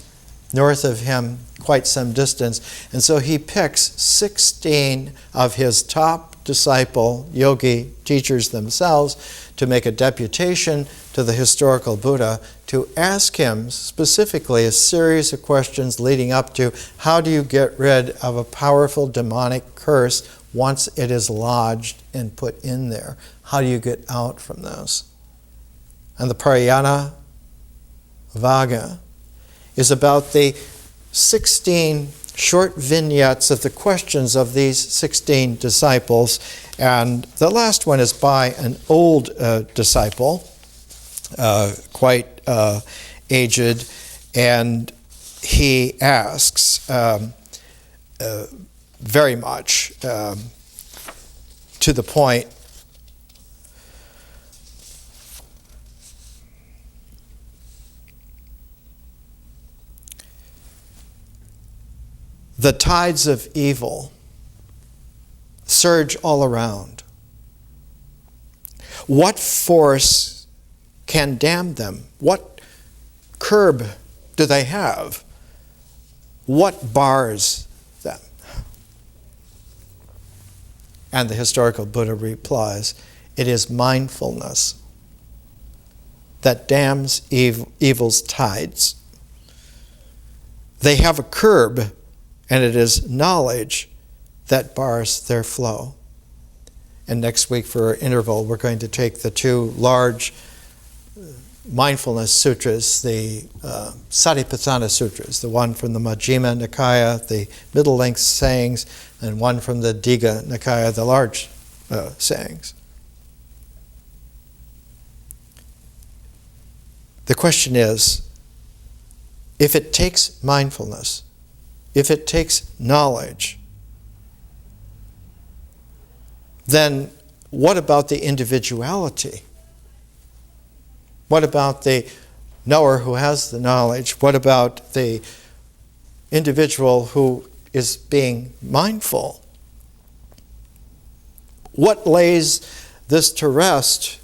of him, quite some distance. And so he picks 16 of his top disciple yogi teachers themselves to make a deputation to the historical Buddha to ask him specifically a series of questions leading up to how do you get rid of a powerful demonic curse once it is lodged and put in there? How do you get out from those? And the Parayana Vaga is about the 16 short vignettes of the questions of these 16 disciples. And the last one is by an old disciple, quite aged, and he asks very much to the point, the tides of evil surge all around. What force can dam them? What curb do they have? What bars them? And the historical Buddha replies, it is mindfulness that dams evil's tides. They have a curb, and it is knowledge that bars their flow. And next week for our interval, we're going to take the 2 large mindfulness sutras, the Satipatthana sutras, the one from the Majjhima Nikaya, the middle-length sayings, and one from the Digha Nikaya, the large sayings. The question is, if it takes mindfulness, if it takes knowledge, then what about the individuality? What about the knower who has the knowledge? What about the individual who is being mindful? What lays this to rest?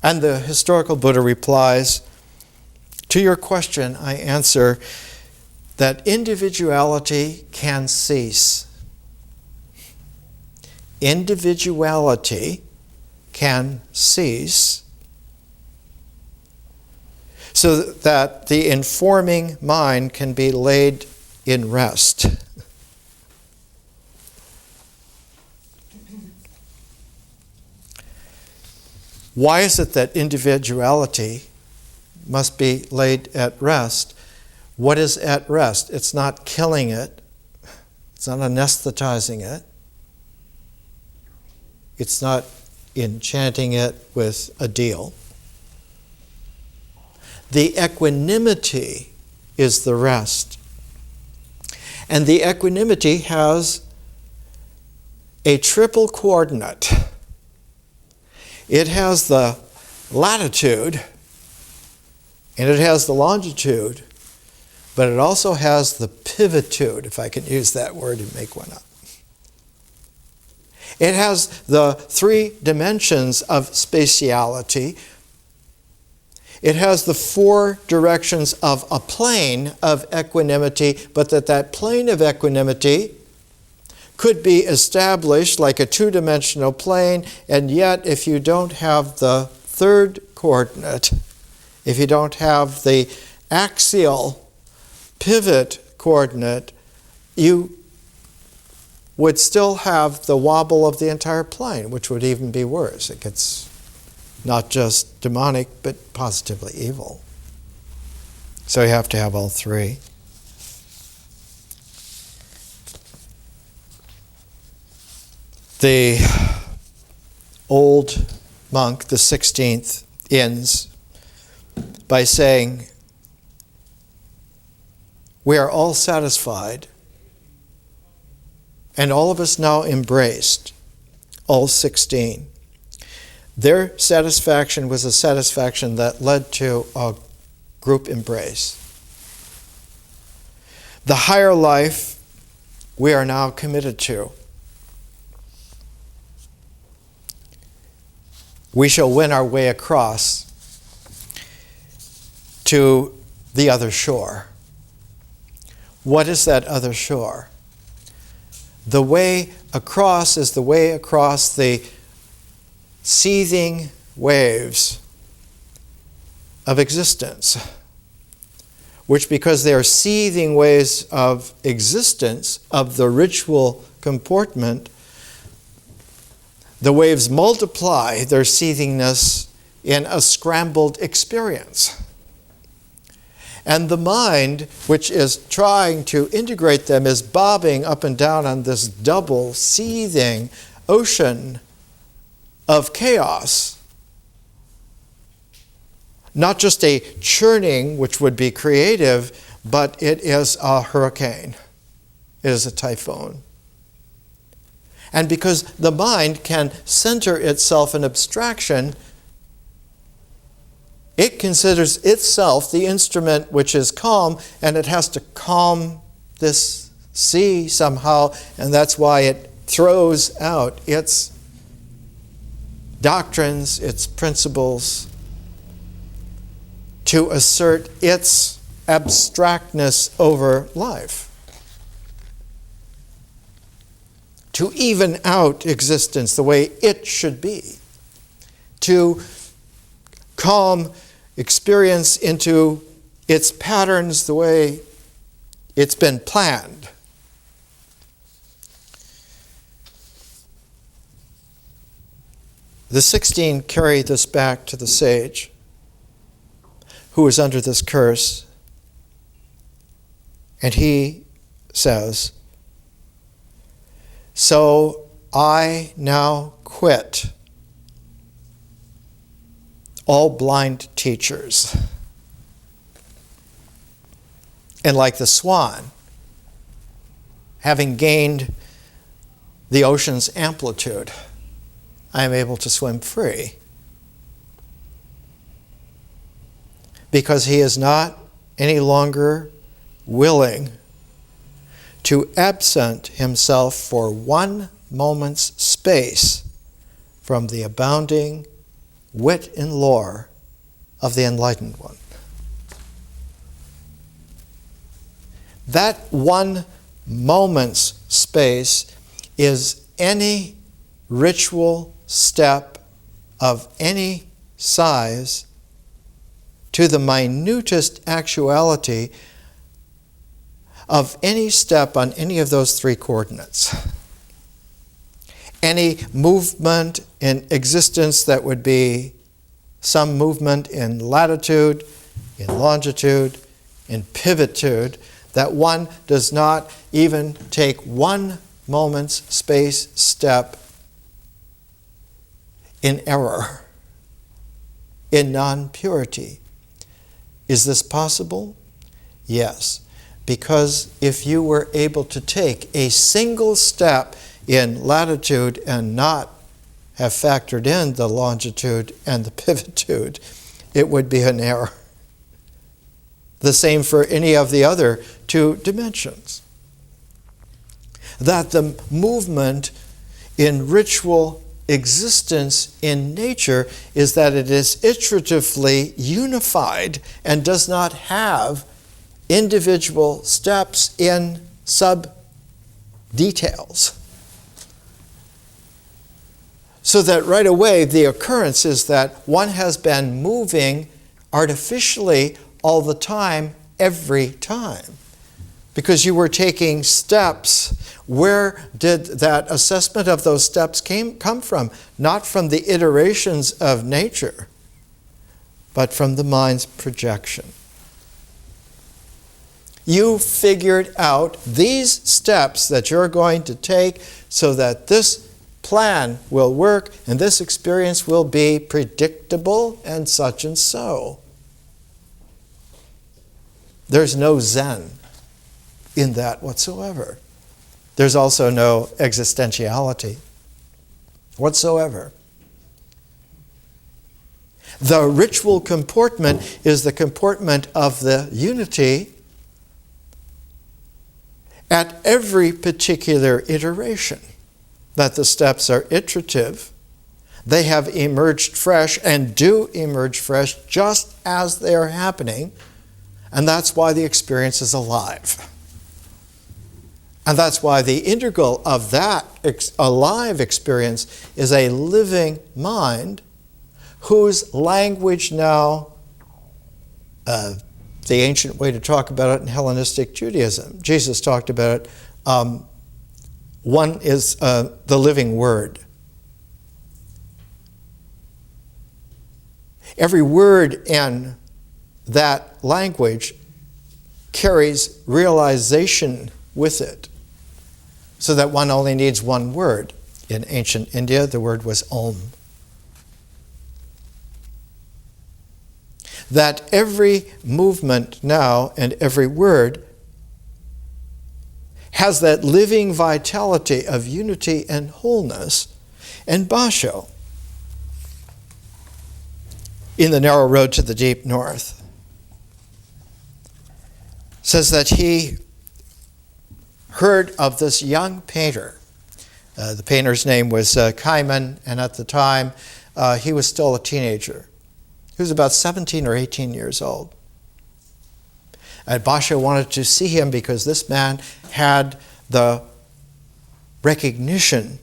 And the historical Buddha replies, to your question, I answer that individuality can cease. individuality can cease, so that the informing mind can be laid in rest. Why is it that individuality must be laid at rest? What is at rest? It's not killing it. It's not anesthetizing it. It's not enchanting it with a deal. The equanimity is the rest. And the equanimity has a triple coordinate. It has the latitude, and it has the longitude, but it also has the pivitude, if I can use that word and make one up. It has the 3 dimensions of spatiality. It has the 4 directions of a plane of equanimity, but that plane of equanimity could be established like a 2-dimensional plane, and yet if you don't have the 3rd coordinate, if you don't have the axial pivot coordinate, you would still have the wobble of the entire plane, which would even be worse. It gets not just demonic, but positively evil. So you have to have all 3. The old monk, the 16th, ends by saying, "We are all satisfied, and all of us now embraced," all 16. Their satisfaction was a satisfaction that led to a group embrace. The higher life we are now committed to. We shall win our way across to the other shore. What is that other shore? The way across is the way across the seething waves of existence, which, because they are seething waves of existence, of the ritual comportment, the waves multiply their seethingness in a scrambled experience. And the mind, which is trying to integrate them, is bobbing up and down on this double seething ocean of chaos. Not just a churning, which would be creative, but it is a hurricane. It is a typhoon. And because the mind can center itself in abstraction, it considers itself the instrument which is calm, and it has to calm this sea somehow, and that's why it throws out its doctrines, its principles, to assert its abstractness over life, to even out existence the way it should be, to calm experience into its patterns the way it's been planned. The 16 carry this back to the sage who is under this curse, and he says, "So I now quit all blind teachers. And like the swan, having gained the ocean's amplitude, I am able to swim free. Because he is not any longer willing to absent himself for 1 moment's space from the abounding wit and lore of the enlightened one." That 1 moment's space is any ritual step of any size to the minutest actuality of any step on any of those three coordinates. Any movement in existence that would be some movement in latitude, in longitude, in pivitude, that one does not even take one moment's space step in error, in non-purity. Is this possible? Yes, because if you were able to take a single step in latitude and not have factored in the longitude and the pivitude, it would be an error. The same for any of the other two dimensions. That the movement in ritual existence in nature is that it is iteratively unified and does not have individual steps in sub-details. So that right away the occurrence is that one has been moving artificially all the time, every time. Because you were taking steps. Where did that assessment of those steps come from? Not from the iterations of nature, but from the mind's projection. You figured out these steps that you're going to take so that this plan will work and this experience will be predictable and so. There's no Zen in that whatsoever. There's also no existentiality whatsoever. The ritual comportment is the comportment of the unity at every particular iteration. That the steps are iterative. They have emerged fresh and do emerge fresh just as they are happening. And that's why the experience is alive. And that's why the integral of that alive experience is a living mind whose language now, the ancient way to talk about it in Hellenistic Judaism, Jesus talked about it, one is the living word. Every word in that language carries realization with it, so that one only needs one word. In ancient India, the word was Om. That every movement now and every word has that living vitality of unity and wholeness. And Basho, in The Narrow Road to the Deep North, says that he heard of this young painter. The painter's name was Kaiman, and at the time he was still a teenager. He was about 17 or 18 years old. And Basho wanted to see him because this man had the recognition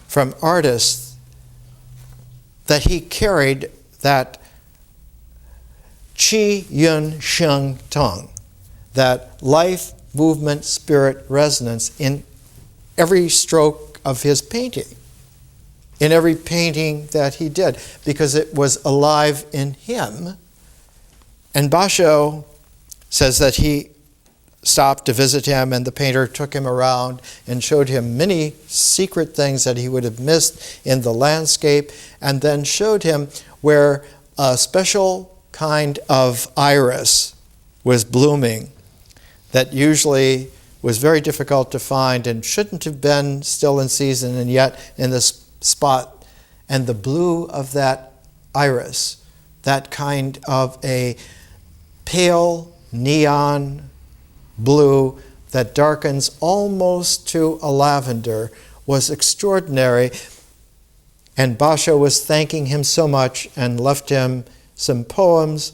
from artists that he carried that Qi Yun Sheng Tong, that life, movement, spirit, resonance in every stroke of his painting, in every painting that he did, because it was alive in him. And Basho says that he stopped to visit him, and the painter took him around and showed him many secret things that he would have missed in the landscape, and then showed him where a special kind of iris was blooming that usually was very difficult to find and shouldn't have been still in season, and yet in this spot. And the blue of that iris, that kind of a pale neon blue that darkens almost to a lavender, was extraordinary. And Basho was thanking him so much and left him some poems.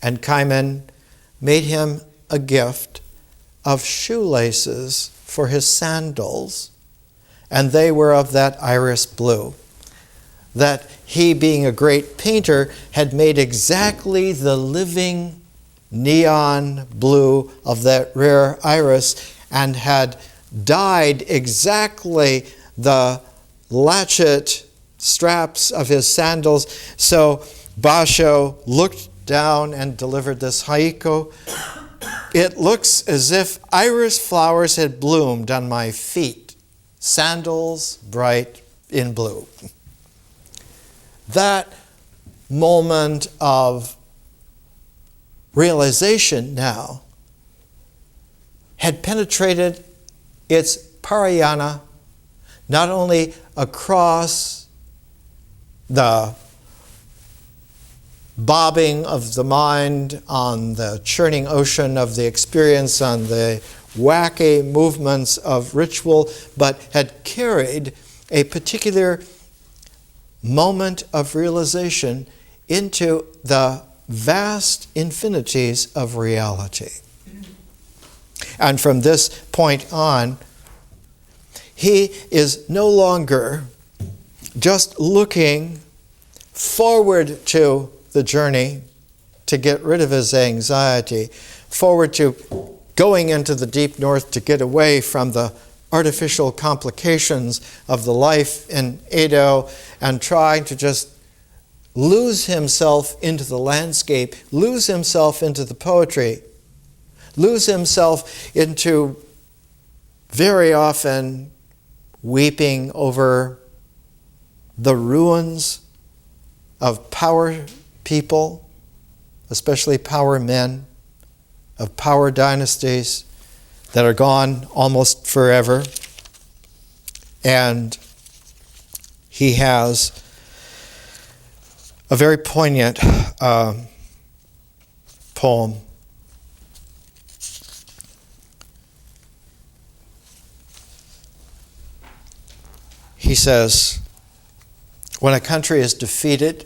And Kaiman made him a gift of shoelaces for his sandals and they were of that iris blue. That he, being a great painter, had made exactly the living neon blue of that rare iris and had dyed exactly the latchet straps of his sandals. So Basho looked down and delivered this haiku. It looks as if iris flowers had bloomed on my feet, sandals bright in blue. That moment of realization now had penetrated its parayana not only across the bobbing of the mind on the churning ocean of the experience, on the wacky movements of ritual, but had carried a particular moment of realization into the vast infinities of reality. And from this point on, he is no longer just looking forward to the journey to get rid of his anxiety, forward to going into the deep north to get away from the artificial complications of the life in Edo and trying to just lose himself into the landscape, lose himself into the poetry, lose himself into very often weeping over the ruins of power people, especially power men, of power dynasties that are gone almost forever. And he has a very poignant poem. He says, when a country is defeated,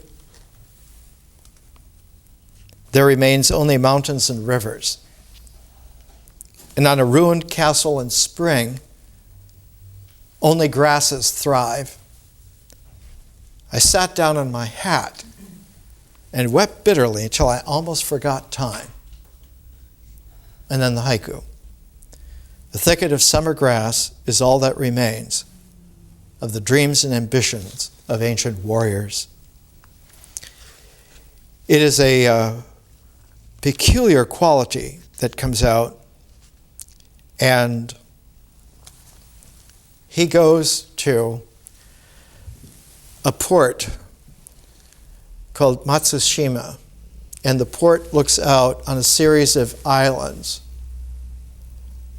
there remains only mountains and rivers. And on a ruined castle in spring, only grasses thrive. I sat down on my hat and wept bitterly until I almost forgot time. And then the haiku. The thicket of summer grass is all that remains of the dreams and ambitions of ancient warriors. It is a peculiar quality that comes out, and he goes to a port called Matsushima, and the port looks out on a series of islands,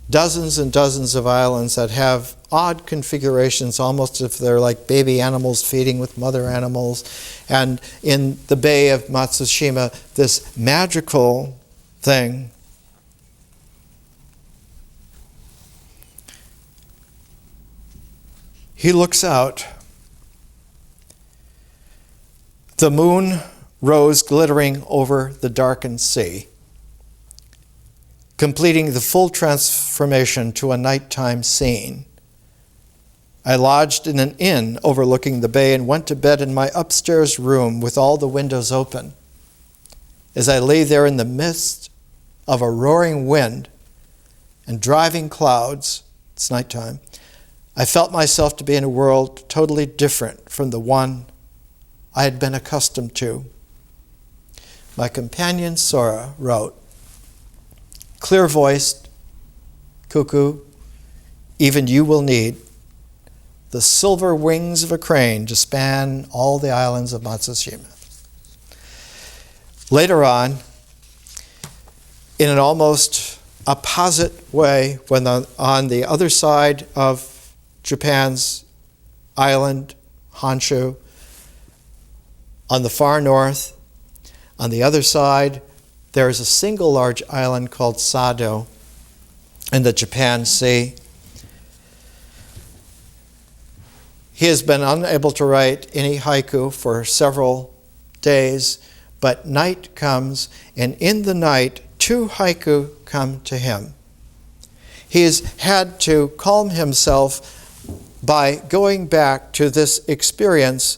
dozens and dozens of islands that have odd configurations, almost as if they're like baby animals feeding with mother animals. And in the bay of Matsushima, this magical thing. He looks out. The moon rose glittering over the darkened sea, completing the full transformation to a nighttime scene. I lodged in an inn overlooking the bay and went to bed in my upstairs room with all the windows open. As I lay there in the midst of a roaring wind and driving clouds, it's nighttime, I felt myself to be in a world totally different from the one I had been accustomed to. My companion Sora wrote, clear-voiced, cuckoo, even you will need the silver wings of a crane to span all the islands of Matsushima. Later on, in an almost opposite way, when on the other side of Japan's island, Honshu, on the far north, on the other side, there is a single large island called Sado in the Japan Sea. He has been unable to write any haiku for several days, but night comes, and in the night, 2 haiku come to him. He has had to calm himself by going back to this experience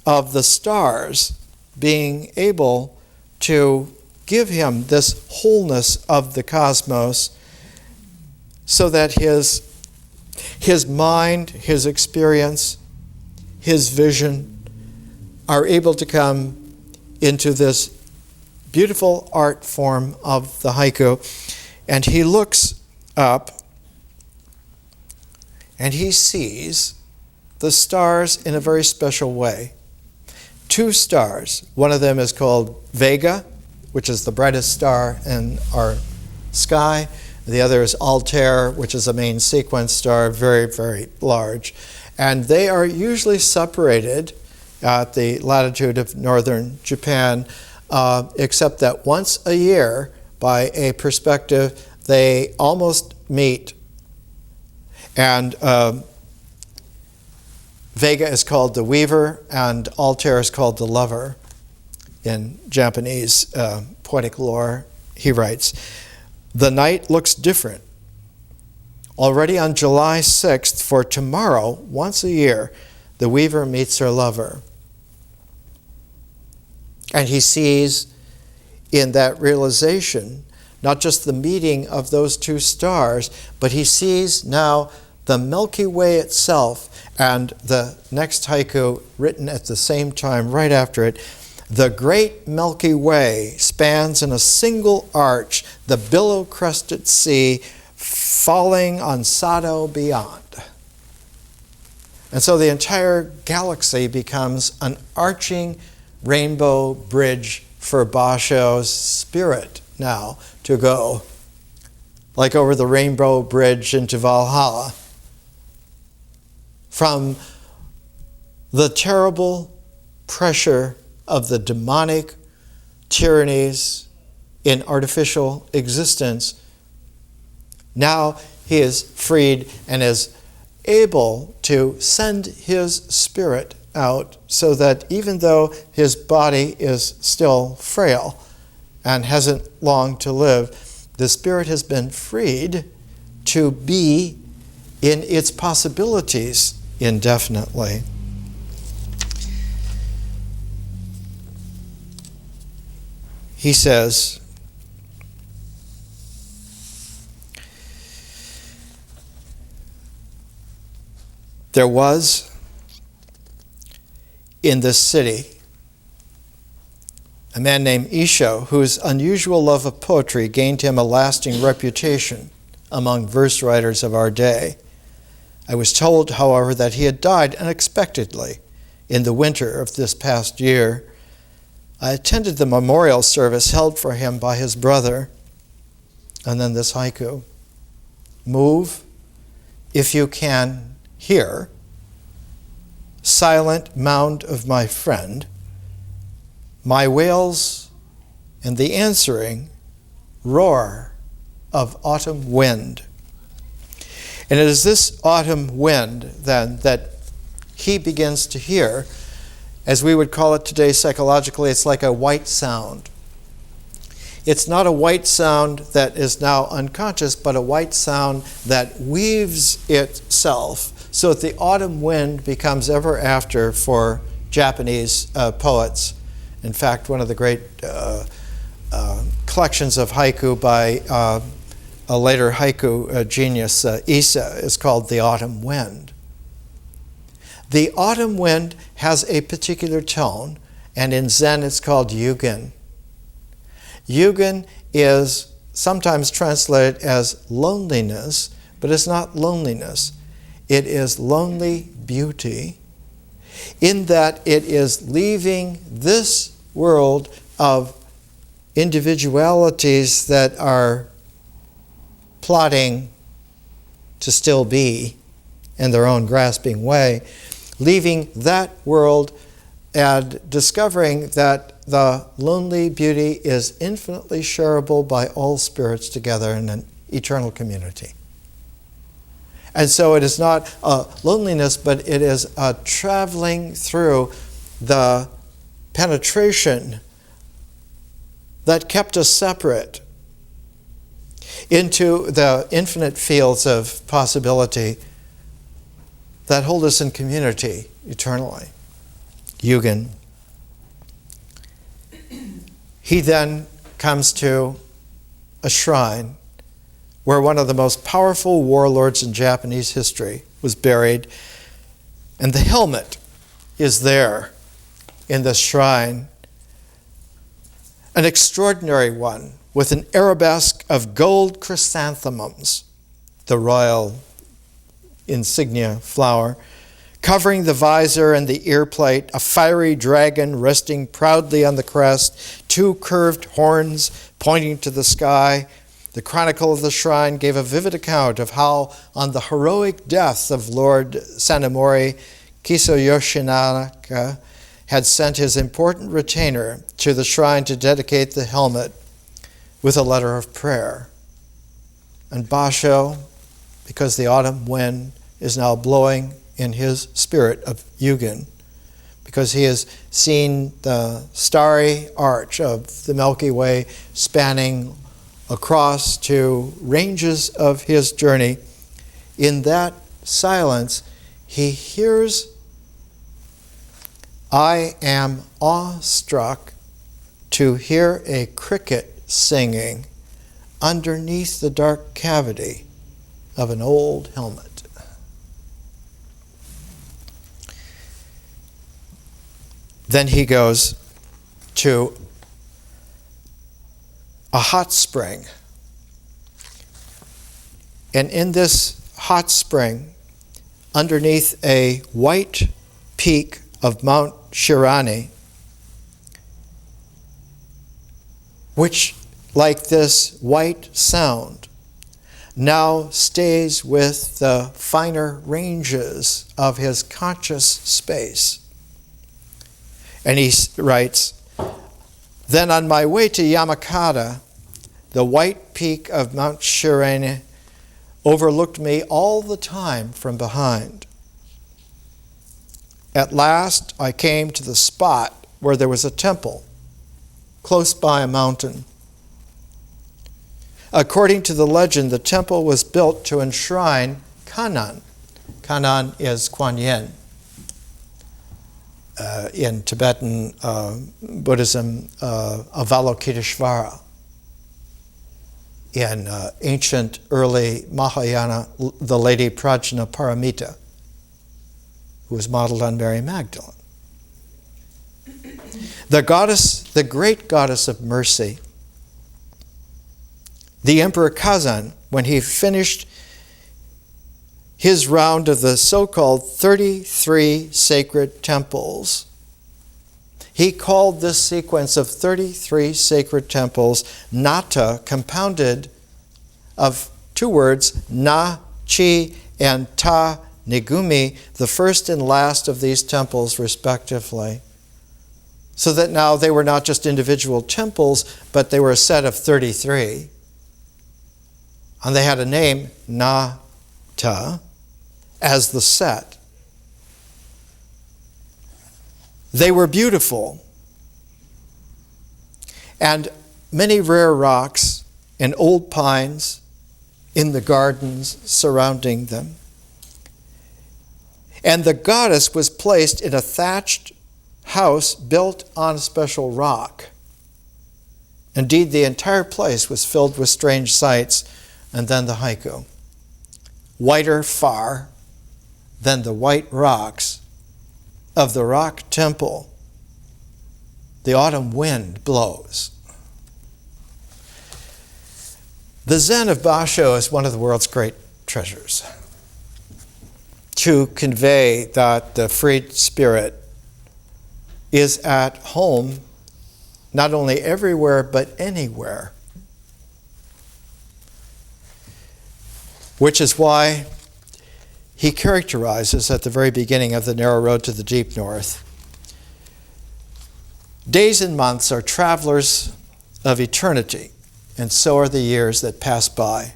of the stars being able to give him this wholeness of the cosmos, so that his mind, his experience, his vision are able to come into this beautiful art form of the haiku. And he looks up and he sees the stars in a very special way. 2 stars. One of them is called Vega, which is the brightest star in our sky. The other is Altair, which is a main sequence star, very, very large. And they are usually separated at the latitude of northern Japan, except that once a year, by a perspective, they almost meet. And Vega is called the weaver, and Altair is called the lover. In Japanese poetic lore, he writes, "The night looks different. Already on July 6th, for tomorrow, once a year, the weaver meets her lover." And he sees in that realization not just the meeting of those 2 stars, but he sees now the Milky Way itself. And the next haiku, written at the same time, right after it, "The great Milky Way spans in a single arch the billow-crested sea, falling on Sado beyond." And so the entire galaxy becomes an arching rainbow bridge for Basho's spirit now to go, like over the rainbow bridge into Valhalla, from the terrible pressure of the demonic tyrannies in artificial existence. Now he is freed and is able to send his spirit out, so that even though his body is still frail and hasn't long to live, the spirit has been freed to be in its possibilities indefinitely. He says, "There was in this city a man named Isho, whose unusual love of poetry gained him a lasting reputation among verse writers of our day. I was told, however, that he had died unexpectedly in the winter of this past year. I attended the memorial service held for him by his brother." And then this haiku, "Move, if you can hear, silent mound of my friend, my wails and the answering roar of autumn wind." And it is this autumn wind, then, that he begins to hear. As we would call it today psychologically, it's like a white sound. It's not a white sound that is now unconscious, but a white sound that weaves itself, so that the autumn wind becomes ever after for Japanese poets. In fact, one of the great collections of haiku by a later haiku genius, Issa, is called The Autumn Wind. The autumn wind has a particular tone, and in Zen it's called yugen. Yugen is sometimes translated as loneliness, but it's not loneliness. It is lonely beauty, in that it is leaving this world of individualities that are plotting to still be in their own grasping way, leaving that world and discovering that the lonely beauty is infinitely shareable by all spirits together in an eternal community. And so it is not a loneliness, but it is a traveling through the penetration that kept us separate into the infinite fields of possibility that hold us in community eternally. Yugen. He then comes to a shrine where one of the most powerful warlords in Japanese history was buried, and the helmet is there in this shrine, an extraordinary one with an arabesque of gold chrysanthemums, the royal insignia flower, covering the visor and the ear plate, a fiery dragon resting proudly on the crest, two curved horns pointing to the sky. The chronicle of the shrine gave a vivid account of how, on the heroic death of Lord Sanemori, Kiso Yoshinaka had sent his important retainer to the shrine to dedicate the helmet with a letter of prayer. And Basho, because the autumn wind is now blowing in his spirit of Yugen, because he has seen the starry arch of the Milky Way spanning across to ranges of his journey, in that silence he hears, "I am awestruck to hear a cricket singing underneath the dark cavity of an old helmet." Then he goes to a hot spring. And in this hot spring, underneath a white peak of Mount Shirani, which, like this white sound, now stays with the finer ranges of his conscious space. And he writes, "Then on my way to Yamakata, the white peak of Mount Shirane overlooked me all the time from behind. At last I came to the spot where there was a temple, close by a mountain. According to the legend, the temple was built to enshrine Kannon. Kannon is Kuan Yin. In Tibetan Buddhism, Avalokiteshvara. In ancient early Mahayana, the Lady Prajnaparamita, who was modeled on Mary Magdalene. The goddess, the great goddess of mercy, the Emperor Kazan, when he finished his round of the so-called 33 sacred temples, he called this sequence of 33 sacred temples Nata, compounded of two words, Na, Chi, and Ta, Nigumi, the first and last of these temples respectively. So that now they were not just individual temples, but they were a set of 33. And they had a name, Nata, as the set. They were beautiful, and many rare rocks and old pines in the gardens surrounding them. And the goddess was placed in a thatched house built on a special rock. Indeed, the entire place was filled with strange sights. And then the haiku. Whiter far than the white rocks of the rock temple, the autumn wind blows. The Zen of Basho is one of the world's great treasures. To convey that the freed spirit is at home not only everywhere but anywhere. Which is why he characterizes at the very beginning of The Narrow Road to the Deep North, days and months are travelers of eternity, and so are the years that pass by.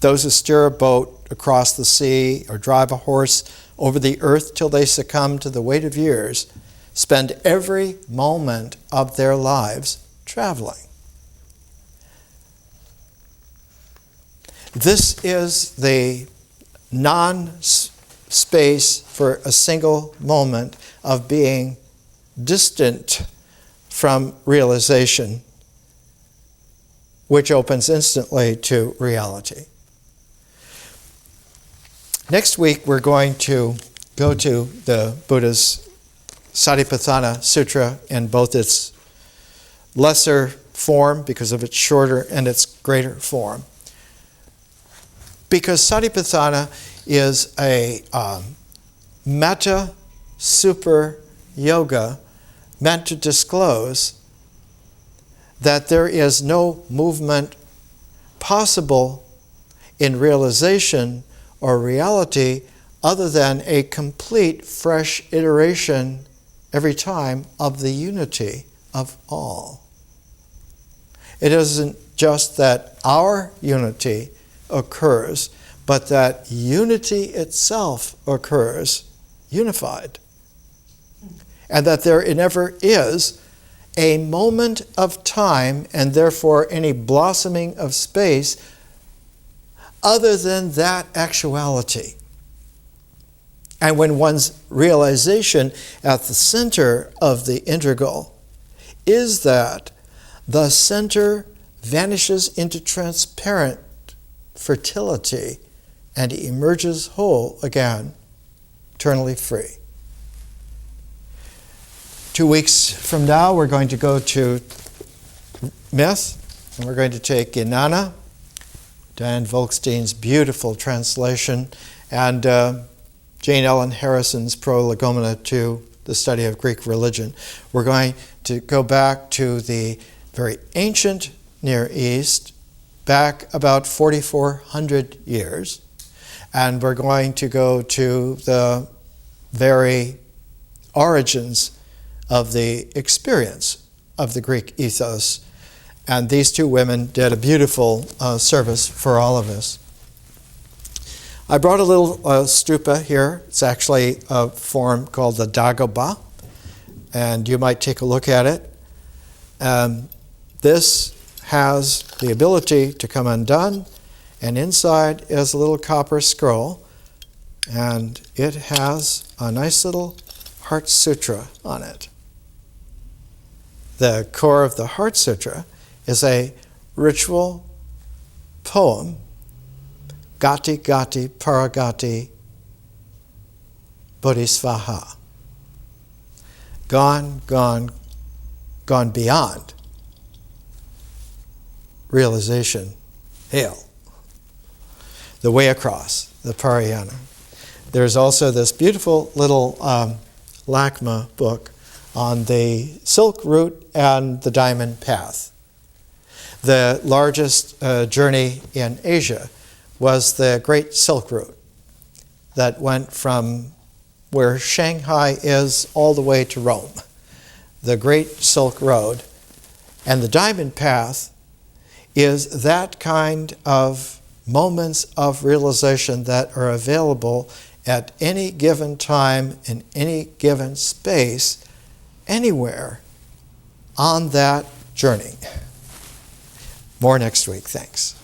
Those who steer a boat across the sea or drive a horse over the earth till they succumb to the weight of years spend every moment of their lives traveling. This is the space for a single moment of being distant from realization, which opens instantly to reality. Next week, we're going to go to the Buddha's Satipatthana Sutra in both its lesser form, because of its shorter, and its greater form. Because Satipatthana is a metta super yoga meant to disclose that there is no movement possible in realization or reality other than a complete fresh iteration every time of the unity of all. It isn't just that our unity occurs, but that unity itself occurs unified. And that there never is a moment of time, and therefore any blossoming of space, other than that actuality. And when one's realization at the center of the integral is that the center vanishes into transparent fertility and emerges whole again, eternally free. 2 weeks from now, we're going to go to myth, and we're going to take Inanna, Diane Volkstein's beautiful translation, and Jane Ellen Harrison's Prolegomena to the study of Greek religion. We're going to go back to the very ancient Near East, back about 4,400 years, and we're going to go to the very origins of the experience of the Greek ethos. And these two women did a beautiful service for all of us. I brought a little stupa here. It's actually a form called the Dagobah, and you might take a look at it. This has the ability to come undone, and inside is a little copper scroll, and it has a nice little Heart Sutra on it. The core of the Heart Sutra is a ritual poem, Gati Gati Paragati Bodhisvaha. Gone, gone, gone beyond realization. Hail. The way across, the Parayana. There's also this beautiful little Lakma book on the Silk Route and the Diamond Path. The largest journey in Asia was the Great Silk Route that went from where Shanghai is all the way to Rome. The Great Silk Road. And the Diamond Path is that kind of moments of realization that are available at any given time, in any given space, anywhere on that journey. More next week. Thanks.